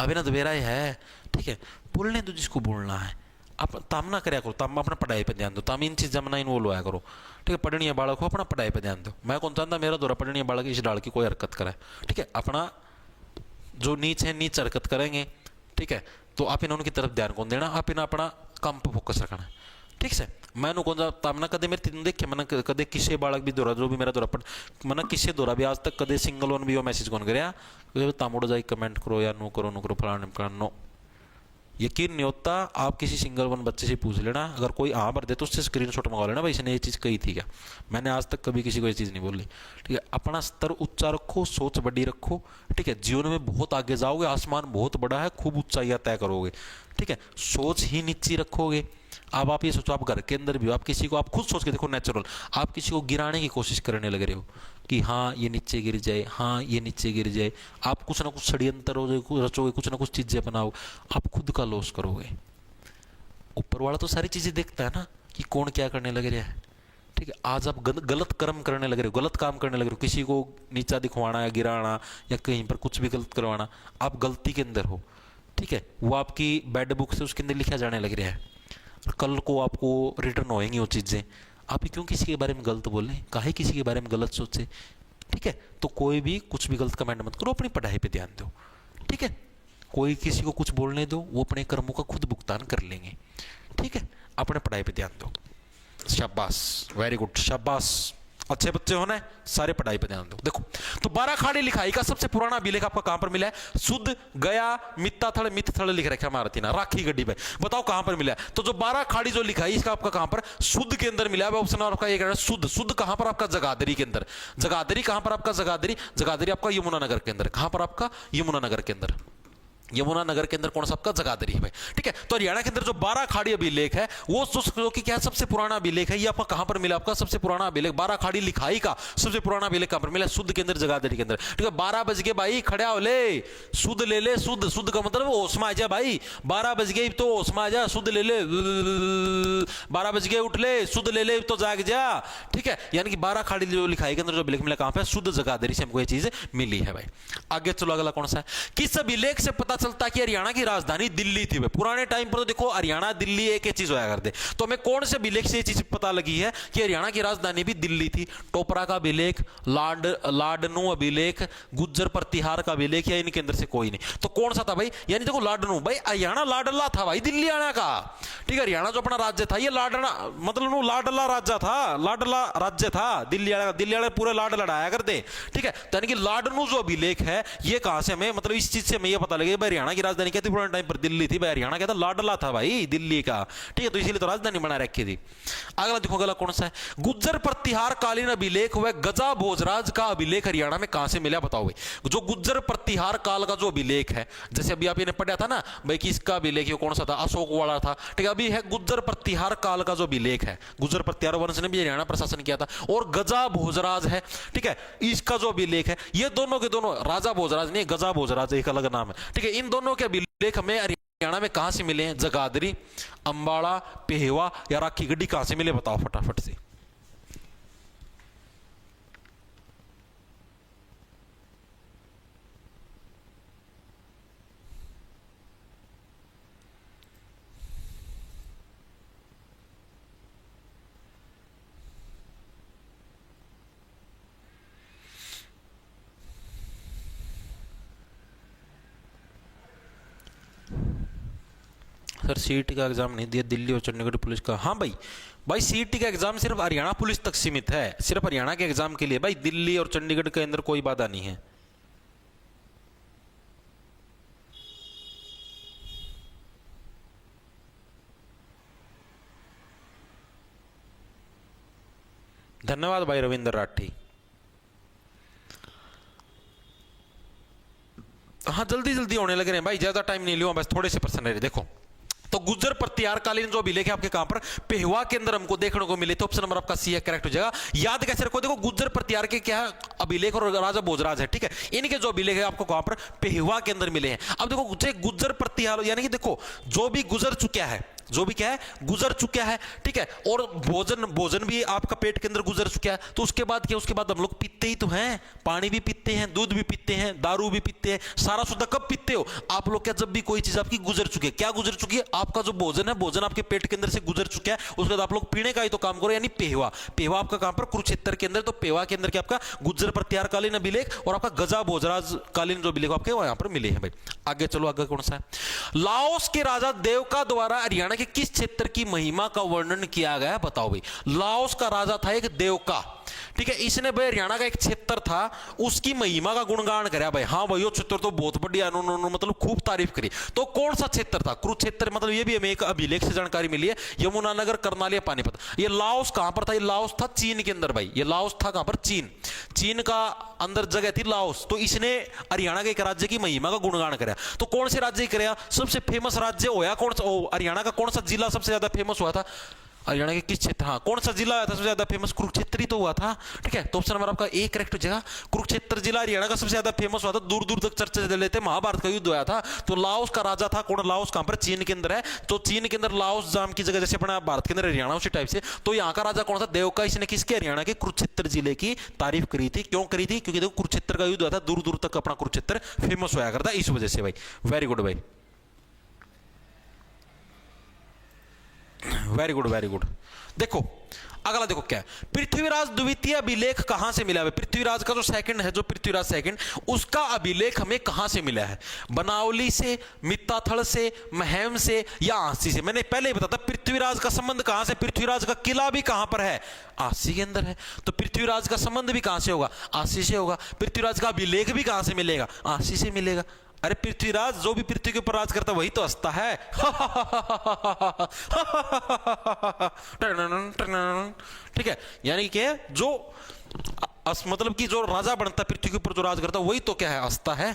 अभी ना तो बेरा ही है, ठीक है। बोलने दो जिसको बोलना है, आप ताम ना कराया करो, ताम अपना पढ़ाई पे ध्यान दो, ताम इन चीज़ में ना इन्वॉल्व होया करो, ठीक है। पढ़नी है बालक हो, अपना पढ़ाई पे ध्यान दो। मैं कौन चाहता मेरा दौरा पढ़नी है बालक इस डाल की कोई हरकत करे, ठीक है। अपना जो नीच है नीच हरकत करेंगे, ठीक है, तो आप इन्होंने की तरफ ध्यान कौन देना, आप इन्हें अपना काम पे फोकस रखना है, ठीक से। मैंने कौन सा तामना कदे मेरे तीन देखे, मैंने कदे किसे बालक भी दौरा जो भी मेरा दौरा पढ़, मैंने किसे दौरा भी आज तक कदे सिंगल वन भी वो मैसेज कौन करे तामुड़ो जाई कमेंट करो या नो करो फलाना नो, यकीन नहीं होता आप किसी सिंगल वन बच्चे से पूछ लेना, अगर कोई हाँ भर दे तो उससे स्क्रीनशॉट मंगा लेना भाई इसने ये चीज़ कही थी क्या। मैंने आज तक कभी किसी को ये चीज़ नहीं बोली, ठीक है। अपना स्तर ऊंचा रखो, सोच बड़ी रखो, ठीक है। जीवन में बहुत आगे जाओगे, आसमान बहुत बड़ा है, खूब ऊंचाइयां तय करोगे, ठीक है। सोच ही नीची रखोगे। अब आप ये सोचो, आप घर के अंदर भी हो, आप किसी को, आप खुद सोच के देखो नेचुरल, आप किसी को गिराने की कोशिश करने लग रहे हो कि हाँ ये नीचे गिर जाए, हाँ ये नीचे गिर जाए, आप कुछ ना कुछ षड्यंत्र रचोगे, कुछ ना कुछ चीजें बनाओ, आप खुद का लॉस करोगे। ऊपर वाला तो सारी चीजें देखता है ना कि कौन क्या करने लग रहा है, ठीक है। आज आप गलत कर्म करने लग रहे हो, गलत काम करने लग रहे हो, किसी को नीचा दिखवाना या गिराना या कहीं पर कुछ भी गलत करवाना, आप गलती के अंदर हो, ठीक है। वो आपकी बैड बुक से उसके अंदर लिखा जाने लग रहा है, कल को आपको रिटर्न होएंगी वो चीज़ें। आप ही क्यों किसी के बारे में गलत बोलें, काहे किसी के बारे में गलत सोचे, ठीक है। तो कोई भी कुछ भी गलत कमेंट मत करो, अपनी पढ़ाई पे ध्यान दो, ठीक है। कोई किसी को कुछ बोलने दो, वो अपने कर्मों का खुद भुगतान कर लेंगे, ठीक है। अपने पढ़ाई पे ध्यान दो, शाबाश, वेरी गुड, शाबाश, अच्छे बच्चे होना है, सारे पढ़ाई पे ध्यान दो। देखो तो 12 खाड़ी लिखाई का सबसे पुराना अभिलेख आपका कहां पर मिला है? सुध, गया, मित्ताथल, मित्थल लिख रखा मारती ना राखी गड्डी पे, बताओ कहां पर मिला है? तो जो 12 खाड़ी जो लिखाई इसका आपका कहां पर? सुध के अंदर मिला है। ऑप्शन आपका एक सुध, सुध कहां पर आपका? जगाधरी के अंदर। जगाधरी कहां पर आपका? जगाधरी, जगाधरी आपका यमुनानगर के अंदर। कहां पर आपका? यमुनानगर के अंदर। यमुनानगर के अंदर कौन सा आपका? जगाधरी है, ठीक है। तो हरियाणा के अंदर जो 12 खाड़ी अभिलेख है वो जो कि क्या सबसे पुराना अभिलेख है, ये आपका कहां पर मिला? आपका सबसे पुराना अभिलेख 12 खाड़ी लिखाई का सबसे पुराना अभिलेख कहां पर मिला? शुद्ध के अंदर, जगाधरी के अंदर, ठीक है। 12 बज गए भाई, खड़ा हो ले, शुद्ध ले ले, शुद्ध, शुद्ध का मतलब होश में आ जा भाई, 12 बज गए तो होश में आ जा, शुद्ध ले ले, 12 बज गए उठ ले, शुद्ध ले ले तो जाग जा, ठीक है। यानी कि 12 खाड़ी जो लिखाई के अंदर जो अभिलेख मिला कहां पर? शुद्ध जगाधरी से हमको ये चीज मिली है भाई। आगे चलो, अगला कौन सा है? किस अभिलेख से पता चलता कि हरियाणा की राजधानी दिल्ली थी? पुराने टाइम पर तो देखो हरियाणा दिल्ली एक ही चीज होया करते, तो हमें कौन से अभिलेख से ये चीज पता लगी है कि हरियाणा की राजधानी भी दिल्ली थी? टोपरा का अभिलेख, लाडनू अभिलेख, गुज्जर प्रतिहार का अभिलेख, या इनके अंदर से कोई नहीं? तो कौन सा था भाई? यानी देखो लाडनू, भाई हरियाणा लाडला था भाई दिल्ली आने का, ठीक है। हरियाणा जो अपना राज्य था ये लाडला, मतलब लाडला राज्य था, लाडला राज्य था दिल्ली वाला, दिल्ली वाले पूरे लाड लड़ाया करते, ठीक है। यानी कि लाडनू जो अभिलेख है ये कहां से हमें, मतलब इस चीज से हमें ये पता लगे भाई हरियाणा की राजधानी क्या थी? पुराने टाइम पर दिल्ली थी भाई, हरियाणा क्या था? लाडला था भाई दिल्ली का, ठीक है। तो इसीलिए तो राजधानी बना रखी थी। अगला देखो, अगला कौन सा है? गुज्जर प्रतिहार कालीन अभिलेख व गजा भोजराज का अभिलेख हरियाणा में कहां से मिला? बताओ भाई। जो गुज्जर प्रतिहार काल का जो अभिलेख है, जैसे अभी आप पढ़ा था ना भाई कि इसका अभिलेख कौन सा था? अशोक वाला था, ठीक है। अभी है गुज्जर प्रतिहार काल का जो अभिलेख है, गुज्जर प्रतिहार वंश ने भी हरियाणा प्रशासन किया था, और गजा भोजराज है, ठीक है। इसका जो अभिलेख है, ये दोनों के दोनों, राजा भोजराज नहीं, गजा भोजराज एक अलग नाम है, ठीक है। इन दोनों के अभिलेख हमें हरियाणा में कहां से मिले हैं? जगाधरी, अंबाला, पेहवा या राखी गड्डी कहां से मिले? बताओ फटाफट से। सर सीईटी का एग्जाम नहीं दिया दिल्ली और चंडीगढ़ पुलिस का। हाँ भाई, भाई सीईटी का एग्जाम सिर्फ हरियाणा पुलिस तक सीमित है, सिर्फ हरियाणा के एग्जाम के लिए। भाई दिल्ली और चंडीगढ़ के अंदर कोई बाधा नहीं है। धन्यवाद भाई रविंद्र राठी। हाँ जल्दी जल्दी होने लग रहे हैं भाई, ज्यादा टाइम नहीं लिया, बस थोड़े से प्रश्न रहे। देखो तो गुज्जर प्रत्यारकालीन जो अभिलेख है आपके कहां पर, पेहवा के अंदर हमको देखने को मिले थे। ऑप्शन नंबर आपका सी है, करेक्ट हो जाएगा। याद कैसे रखो, देखो गुज्जर प्रत्यार के क्या है अभिलेख और राजा भोजराज है, ठीक है। इनके जो अभिलेख है आपको कहां पर, पेहवा के अंदर मिले हैं। अब देखो गुज्जर प्रत्यार यानी कि देखो जो भी गुजर चुका है, जो भी क्या है गुजर चुका है, ठीक है, और भोजन भी आपका पेट के अंदर गुजर चुका है, तो उसके बाद क्या, उसके बाद हम लोग पीते ही तो हैं, पानी भी पीते हैं, दूध भी पीते हैं, दारू भी पीते हैं, सारा सुद्धा कब पीते हो आप लोग, क्या जब भी कोई चीज आपकी गुजर चुकी है। क्या गुजर चुकी है, आपका जो भोजन है, भोजन आपके पेट के अंदर से गुजर चुका है, उसके बाद आप लोग पीने का ही तो काम करो, यानी पेहवा। पेहवा आपका कहां पर, कुरुक्षेत्र के अंदर। तो पेहवा के अंदर क्या आपका गुज्जर प्रत्यारकालीन अभिलेख और आपका गजा भोजराज कालीन जो अभिलेख आपके वहां पर मिले हैं भाई। आगे चलो, आगे कौन सा है, लाओस के राजा देवका द्वारा हरियाणा के किस क्षेत्र की महिमा का वर्णन किया गया, बताओ भाई। लाओस का राजा था एक देवका, ठीक है, इसने भाई हरियाणा का एक क्षेत्र था, उसकी महिमा का गुणगान कराया भाई। हाँ भाई वो क्षेत्र तो बहुत बढ़िया, मतलब खूब तारीफ करी। तो कौन सा क्षेत्र था, कुरुक्षेत्र, मतलब ये भी हमें एक अभिलेख से जानकारी मिली है, यमुनानगर, करनाल, पानीपत। ये लाओस कहां पर था, ये लाओस था चीन के अंदर भाई। ये लाओस था कहां पर, चीन का अंदर जगह थी लाओस। तो इसने हरियाणा के एक राज्य की महिमा का गुणगान कराया। तो कौन से राज्य कराया, सबसे फेमस राज्य होया कौन सा, हरियाणा का कौन सा जिला सबसे ज्यादा फेमस हुआ था, हरियाणा के किस क्षेत्र, हाँ कौन सा जिला आया था सबसे ज्यादा फेमस, कुरुक्षेत्र ही तो हुआ था, ठीक है। तो ऑप्शन नंबर आपका ए करेक्ट हो जाएगा। कुरुक्षेत्र जिला हरियाणा का सबसे ज्यादा फेमस हुआ था, दूर दूर तक चर्चा चले थे, महाभारत का युद्ध हुआ था। तो लाओस का राजा था कौन, लाओस कहां पर, चीन के अंदर है। तो चीन के अंदर लाओस नाम की जगह, जैसे अपना भारत के अंदर हरियाणा उसी टाइप से। तो यहाँ का राजा कौन सा, देवका। इसने किसके, हरियाणा के कुरुक्षेत्र जिले की तारीफ करी थी। क्यों करी थी, क्योंकि देखो कुरुक्षेत्र का युद्ध हुआ था, दूर दूर तक अपना कुरुक्षेत्र फेमस हुआ करता, इस वजह से भाई। वेरी गुड भाई, वेरी गुड वेरी गुड। देखो अगला देखो क्या है, पृथ्वीराज द्वितीय अभिलेख कहां से मिला है। पृथ्वीराज का जो सेकंड है, जो पृथ्वीराज सेकंड, उसका अभिलेख हमें कहां से मिला है, बनावली से, मित्ताथल से, महम से या आसी से। मैंने पहले ही बताया पृथ्वीराज का संबंध कहां से, पृथ्वीराज का किला भी कहां पर है, आसी के अंदर है। तो पृथ्वीराज का संबंध भी कहां से होगा, आसी से होगा। पृथ्वीराज का अभिलेख भी कहां से मिलेगा, आसी से मिलेगा। अरे पृथ्वीराज जो भी पृथ्वी के ऊपर राज करता वही तो हंसता है। ठीक है, यानी कि जो मतलब कि जो राजा बनता है पृथ्वी के ऊपर, जो राज करता है वही तो क्या है, हंसता है।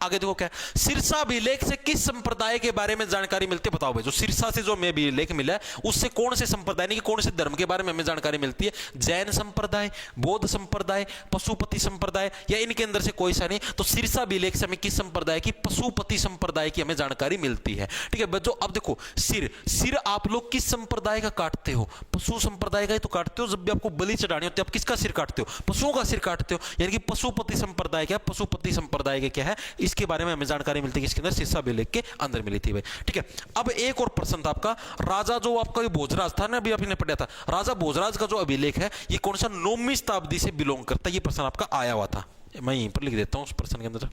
आगे देखो क्या है, सिरसा अभिलेख से किस संप्रदाय के बारे में जानकारी मिलती है, बताओ भाई। जो सिरसा से जो हमें अभिलेख मिला है उससे कौन से संप्रदाय, नहीं कि कौन से धर्म के बारे में हमें जानकारी मिलती है, जैन संप्रदाय, बौद्ध संप्रदाय, पशुपति संप्रदाय, या इनके अंदर से कोई सा नहीं। तो सिरसा अभिलेख से हमें किस संप्रदाय की, पशुपति संप्रदाय की हमें जानकारी मिलती है, ठीक है बच्चों। अब देखो सिर आप लोग किस संप्रदाय का काटते हो, पशु संप्रदाय का ही तो काटते हो। जब भी आपको बलि चढ़ानी होती है आप किसका सिर काटते हो, पशुओं का सिर काटते हो, यानी कि पशुपति संप्रदाय क्या, पशुपति संप्रदाय के क्या है, इसके बारे में हमें जानकारी मिलती है, इसके अंदर सिरसा अभिलेख के अंदर मिली थी भाई, ठीक है। अब एक और प्रश्न था आपका, राजा जो आपका भोजराज था ना, अभी आपने पढ़ा था, राजा भोजराज का जो अभिलेख है ये कौन सा 9वीं शताब्दी से बिलोंग करता है, ये प्रश्न आपका आया हुआ था। मैं यहीं पर लिख देता हूं उस प्रश्न के अंदर,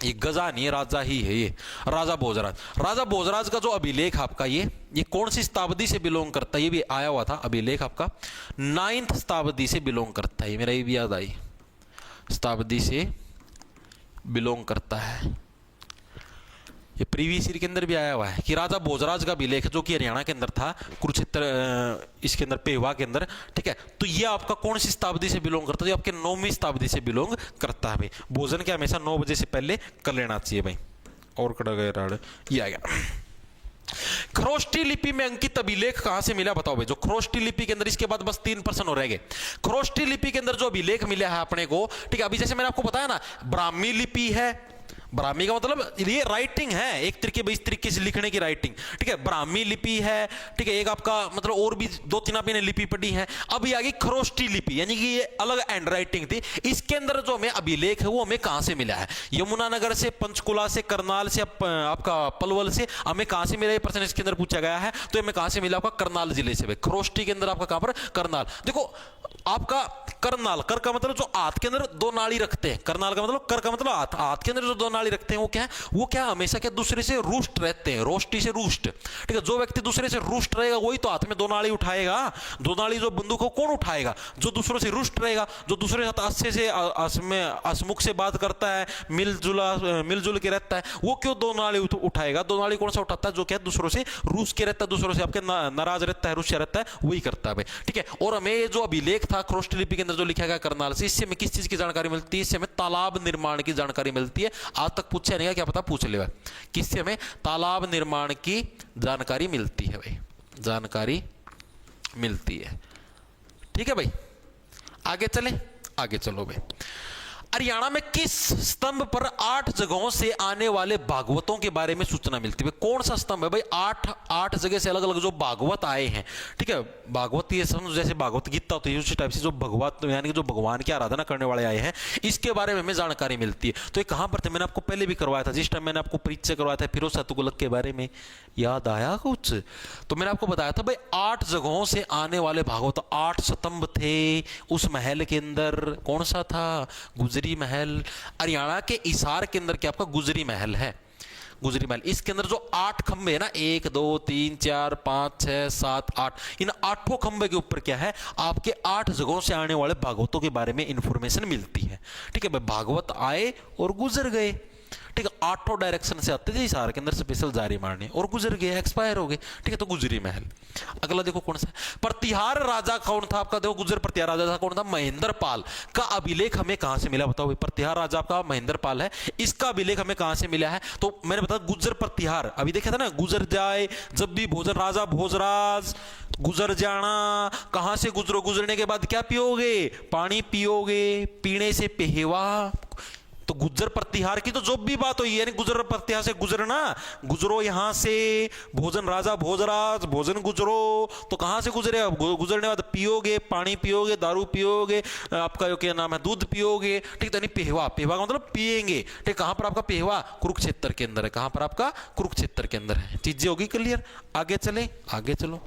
ये गजा नहीं है, राजा ही है ये, राजा भोजराज। राजा भोजराज का जो अभिलेख आपका ये कौन सी शताब्दी से बिलोंग करता है, ये भी आया हुआ था अभिलेख आपका 9th शताब्दी से बिलोंग करता है, मेरा ये भी याद आई, शताब्दी से बिलोंग करता है। ये प्रीवियस ईयर के अंदर भी आया हुआ है कि राजा भोजराज का अभिलेख जो कि हरियाणा के अंदर था, कुरुक्षेत्र इसके अंदर पेहवा के अंदर, ठीक है। तो ये आपका कौन सी शताब्दी से बिलोंग करता है, ये आपके 9वीं शताब्दी से बिलोंग करता है भाई। भोजन क्या हमेशा 9 बजे से पहले कर लेना चाहिए भाई। और कड़ा गया राड़, ये आ गया। खरोष्टी लिपि में अंकित अभिलेख कहां से मिला, बताओ भाई। जो खरोष्टी लिपि के अंदर, इसके बाद बस 3 प्रश्न हो रहेंगे। खरोष्टी लिपि के अंदर जो अभिलेख मिला है अपने को, ठीक है, अभी जैसे मैंने आपको बताया ना, ब्राह्मी लिपि है, ब्राह्मी का मतलब ये राइटिंग है, एक तरीके इस तरीके से लिखने की राइटिंग, ठीक है, ब्राह्मी लिपि है, ठीक है। एक आपका मतलब और भी 2-3 आपने लिपि पढ़ी है। अब ये आ गई खरोष्टी लिपि, यानी कि ये अलग हैंड राइटिंग थी। इसके अंदर जो हमें अभिलेख है वो हमें कहां से मिला है, यमुनानगर से, पंचकुला से, करनाल से, आपका पलवल से, हमें कहां से मिला, ये प्रश्न इसके अंदर पूछा गया है। तो हमें कहां से मिला, आपका करनाल जिले से भाई। खरोष्टी के अंदर आपका कहां पर, करनाल। देखो आपका करनाल, कर का मतलब जो हाथ के अंदर दो नाड़ी रखते हैं, करनाल का मतलब, कर का मतलब हाथ, हाथ के अंदर जो दो नाड़ी रखते हैं वो क्या है, वो क्या हमेशा क्या दूसरे से रुष्ट रहते हैं, रोष्टी से रुष्ट। ठीक है, जो व्यक्ति दूसरे से रुष्ट रहेगा वही तो हाथ में दो नाड़ी उठाएगा। दो नाड़ी जो बंदूक को कौन उठाएगा, जो दूसरों से रुष्ट रहेगा, जो दूसरे साथ अच्छे से हंसमुख से बात करता है, मिलजुल के रहता है, वो क्यों दो नाड़ी उठाएगा। दो नाड़ी कौन सा उठाता है, जो क्या दूसरों से रूस के रहता है, दूसरों से आपके नाराज रहता है, रुष्या रहता है, वही करता है भाई। ठीक है, और हमें जो अभिलेख था खरोष्ट लिपि के अंदर जो लिखा गया करनाल से, इससे हमें किस चीज की जानकारी मिलती है, इससे हमें तालाब निर्माण की जानकारी मिलती है। आज तक पूछा नहीं, क्या पता पूछ ले, किससे हमें तालाब निर्माण की जानकारी मिलती है भाई, जानकारी मिलती है। ठीक है भाई, आगे चले, आगे चलो भाई। हरियाणा में किस स्तंभ पर 8 जगहों से आने वाले भागवतों के बारे में सूचना मिलती है। कौन सा स्तंभ है भाई, 8 जगह से अलग अलग जो भागवत आए हैं। ठीक है, भागवत ये समझ जैसे भागवत गीता होती है, उसी टाइप से जो भगवत यानी कि जो भगवान की आराधना करने वाले आए हैं, इसके बारे में हमें जानकारी मिलती है। तो ये कहां पर थे, मैंने आपको पहले भी करवाया था, जिस टाइम मैंने आपको परिचय करवाया था फिरोज शाह तुगलक के बारे में, याद आया कुछ। तो मैंने आपको बताया था भाई 8 जगहों से आने वाले भागवत, 8 स्तंभ थे उस महल के अंदर। कौन सा था, गुजरी महल। हरियाणा के हिसार के अंदर क्या आपका गुजरी महल है, गुजरी महल। इसके अंदर जो 8 खंबे है ना, 1 2 3 4 5 6 7 8, इन 8 खंबे के ऊपर क्या है, आपके 8 जगहों से आने वाले भागवतों के बारे में इंफॉर्मेशन मिलती है। ठीक है भाई, भागवत आए और गुजर गए। ठीक है, 8 डायरेक्शन से आते थे हिसार के अंदर स्पेशल जारी मारने, और गुजर गए, एक्सपायर हो गए। ठीक है, तो गुजरी महल। अगला देखो कौन सा, प्रतिहार राजा कौन था आपका, देखो गुजर प्रतिहार राजा था कौन था, महेंद्र पाल का अभिलेख हमें कहां से मिला, बताओ भाई। प्रतिहार राजा आपका महेंद्र पाल है, इसका अभिलेख हमें कहां से मिला है, तो मैंने बताया गुजर प्रतिहार, अभी देखा था ना, गुजर जाए जब भी भोजन, राजा भोजराज, गुजर जाना, कहां से गुजरो, गुजरने के बाद क्या पियोगे, पानी पियोगे, पीने से पहेवा। तो गुजर प्रतिहार की तो जो भी बात हुई, यानी गुजर प्रतिहार से गुजरना, गुजरो यहां से, भोजन राजा भोजराज, भोजन गुजरो, तो कहां से गुजरे, गुजरने बाद पियोगे, पानी पियोगे, दारू पियोगे, आपका क्या नाम है, दूध पियोगे। ठीक है, यानी पेहवा, पेहवा का मतलब पिएंगे। ठीक, कहां पर आपका पेहवा, कुरुक्षेत्र के अंदर है, कहां पर आपका कुरुक्षेत्र के अंदर है। चीजें होगी क्लियर, आगे चले, आगे चलो।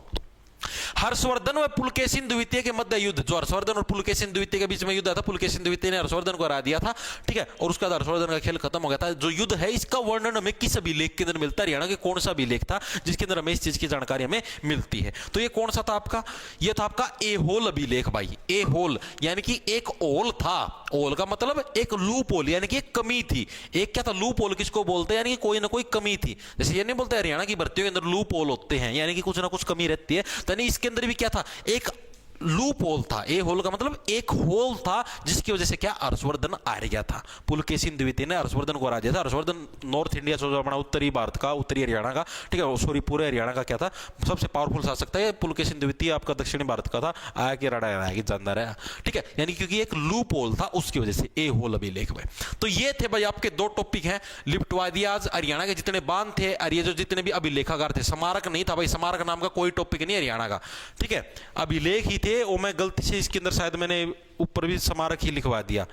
हर्षवर्धन व पुलकेशिन द्वितीय के मध्य युद्ध, जो हर्षवर्धन और पुलकेशिन द्वितीय के बीच में युद्ध था, पुलकेशिन द्वितीय ने हर्षवर्धन को हरा दिया था। ठीक है, और उसका हर्षवर्धन का खेल खत्म हो गया था। जो युद्ध है इसका वर्णन हमें किस अभिलेख के अंदर मिलता है, हरियाणा के कौन सा अभिलेख था जिसके अंदर हमें इस चीज की जानकारी हमें मिलती है। तो ये कौन सा था आपका, ये था आपका एहोल अभिलेख भाई। एहोल यानी कि एक ओल था, ओल का मतलब एक लूप होल, यानी कि एक कमी थी। एक क्या था, लूप होल किसको बोलते हैं, यानी कि कोई ना कोई कमी थी। जैसे ये नहीं बोलते हरियाणा की भर्तियों के अंदर लूप होल होते हैं, यानी कि कुछ ना कुछ कमी रहती है, तो इसके अंदर भी क्या था, एक लूप होल था। ए होल का मतलब एक होल था, जिसकी वजह से क्या हर्षवर्धन आ गया था। पुलकेशिन द्वितीय ने हर्षवर्धन को हरा दिया था। हर्षवर्धन नॉर्थ इंडिया जो अपना उत्तरी भारत का, उत्तरी हरियाणा का, ठीक है, सॉरी पूरे हरियाणा का क्या था, सबसे पावरफुल शासक था। पुलकेशिन द्वितीय आपका दक्षिणी भारत का था, आया कि रड़ा आया कि जानदार है। ठीक है, यानी क्योंकि एक लूप होल था उसकी वजह से ए होल अभिलेख में। तो ये थे भाई आपके दो टॉपिक हैं, लिपटवा दिया आज हरियाणा के जितने बांध थे और ये जो जितने भी अभिलेखागार थे। स्मारक नहीं था भाई, स्मारक नाम का कोई टॉपिक नहीं हरियाणा का, ठीक है, अभिलेख ही थे। वो मैं गलती से इसके अंदर शायद मैंने ऊपर भी स्मारक ही लिखवा दिया,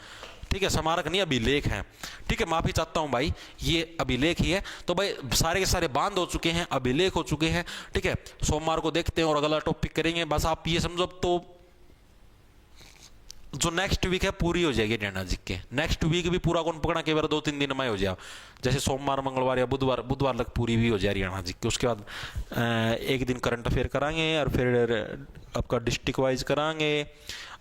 ठीक है, स्मारक नहीं अभिलेख है, ठीक है, माफी चाहता हूं भाई, ये अभिलेख ही है। तो भाई सारे के सारे बांध हो चुके हैं, अभिलेख हो चुके हैं, ठीक है। सोमवार को देखते हैं और अगला टॉपिक करेंगे। बस आप ये समझो अब तो जो नेक्स्ट वीक है पूरी हो जाएगी हरियाणा जी के। नेक्स्ट वीक भी पूरा कौन पकड़ा, केवल 2-3 दिन में हो जाए, जैसे सोमवार मंगलवार या बुधवार तक पूरी भी हो जाए हरियाणा जी की। उसके बाद एक दिन करंट अफेयर कराएंगे और फिर आपका डिस्ट्रिक्ट वाइज कराएंगे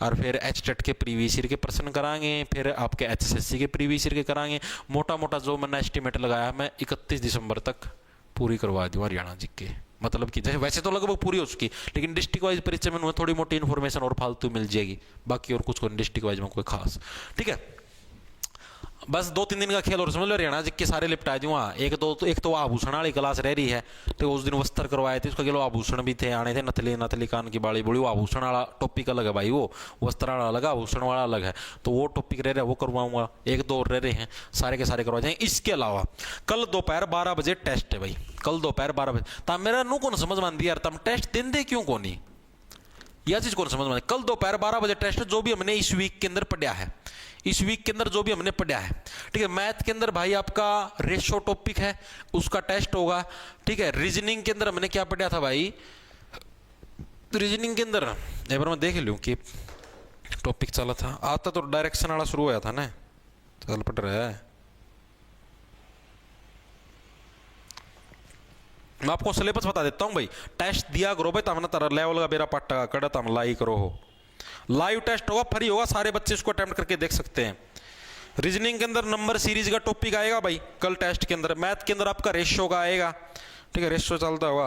और फिर एचटेट के प्रीवियस ईयर के प्रश्न कराएंगे, फिर आपके एचएसएससी के प्रीवियस ईयर के कराएंगे। मोटा मोटा जो मैंने एस्टिमेट लगाया मैं 31 दिसंबर तक पूरी करवा दूँ हरियाणा जी के। मतलब कि जैसे वैसे तो लगभग पूरी हो चुकी, लेकिन डिस्ट्रिक्ट वाइज परिचय में थोड़ी मोटी इन्फॉर्मेशन और फालतू मिल जाएगी, बाकी और कुछ डिस्ट्रिक्ट वाइज में कोई खास, ठीक है। बस 2-3 दिन का खेल और समझ लो हरियाणा जी के सारे लिपटा दूंगा। एक तो आभूषण वाली क्लास रह रही है, तो उस दिन वस्त्र करवाए थे, उसका किलो आभूषण भी थे, आने थे, नथली कान की बाड़ी बुड़ी, वो आभूषण वाला टॉपिक अलग है भाई, वो वस्त्र वाला अलग, आभूषण वाला अलग है, तो वो टॉपिक रह रहा है, वो करवाऊंगा। 1-2 और रह रहे हैं, सारे के सारे करवा जाएंगे। इसके अलावा कल दोपहर 12 बजे टेस्ट है भाई, कल दोपहर 12 बजे। तब मेरा नू कौन समझ मान दिया यार, तम टेस्ट दिन दे क्यों कोनी, यह चीज कौन समझ में। कल दोपहर 12 बजे टेस्ट, जो भी हमने इस वीक के अंदर पढ़ा है, इस वीक के अंदर जो भी हमने पढ़ा है, ठीक है। मैथ के अंदर भाई आपका रेशो टॉपिक है, उसका टेस्ट होगा, ठीक है। रीजनिंग के अंदर हमने क्या पढ़ा था भाई, रीजनिंग के अंदर एक बार मैं देख लूं कि टॉपिक चला था आता तो डायरेक्शन वाला शुरू हुआ था ना, चल पट रहा है। मैं आपको सिलेबस बता देता हूँ भाई, टेस्ट दिया करो भाई, तमने तरह लेवल का बेरा पट्टा कड़ा तम लाई करो हो। लाइव टेस्ट होगा, फ्री होगा, सारे बच्चे इसको अटेम्प्ट करके देख सकते हैं। रीजनिंग के अंदर नंबर सीरीज का टॉपिक आएगा भाई कल टेस्ट के अंदर। मैथ के अंदर आपका रेशियो का आएगा, ठीक है, रेशियो चलता होगा।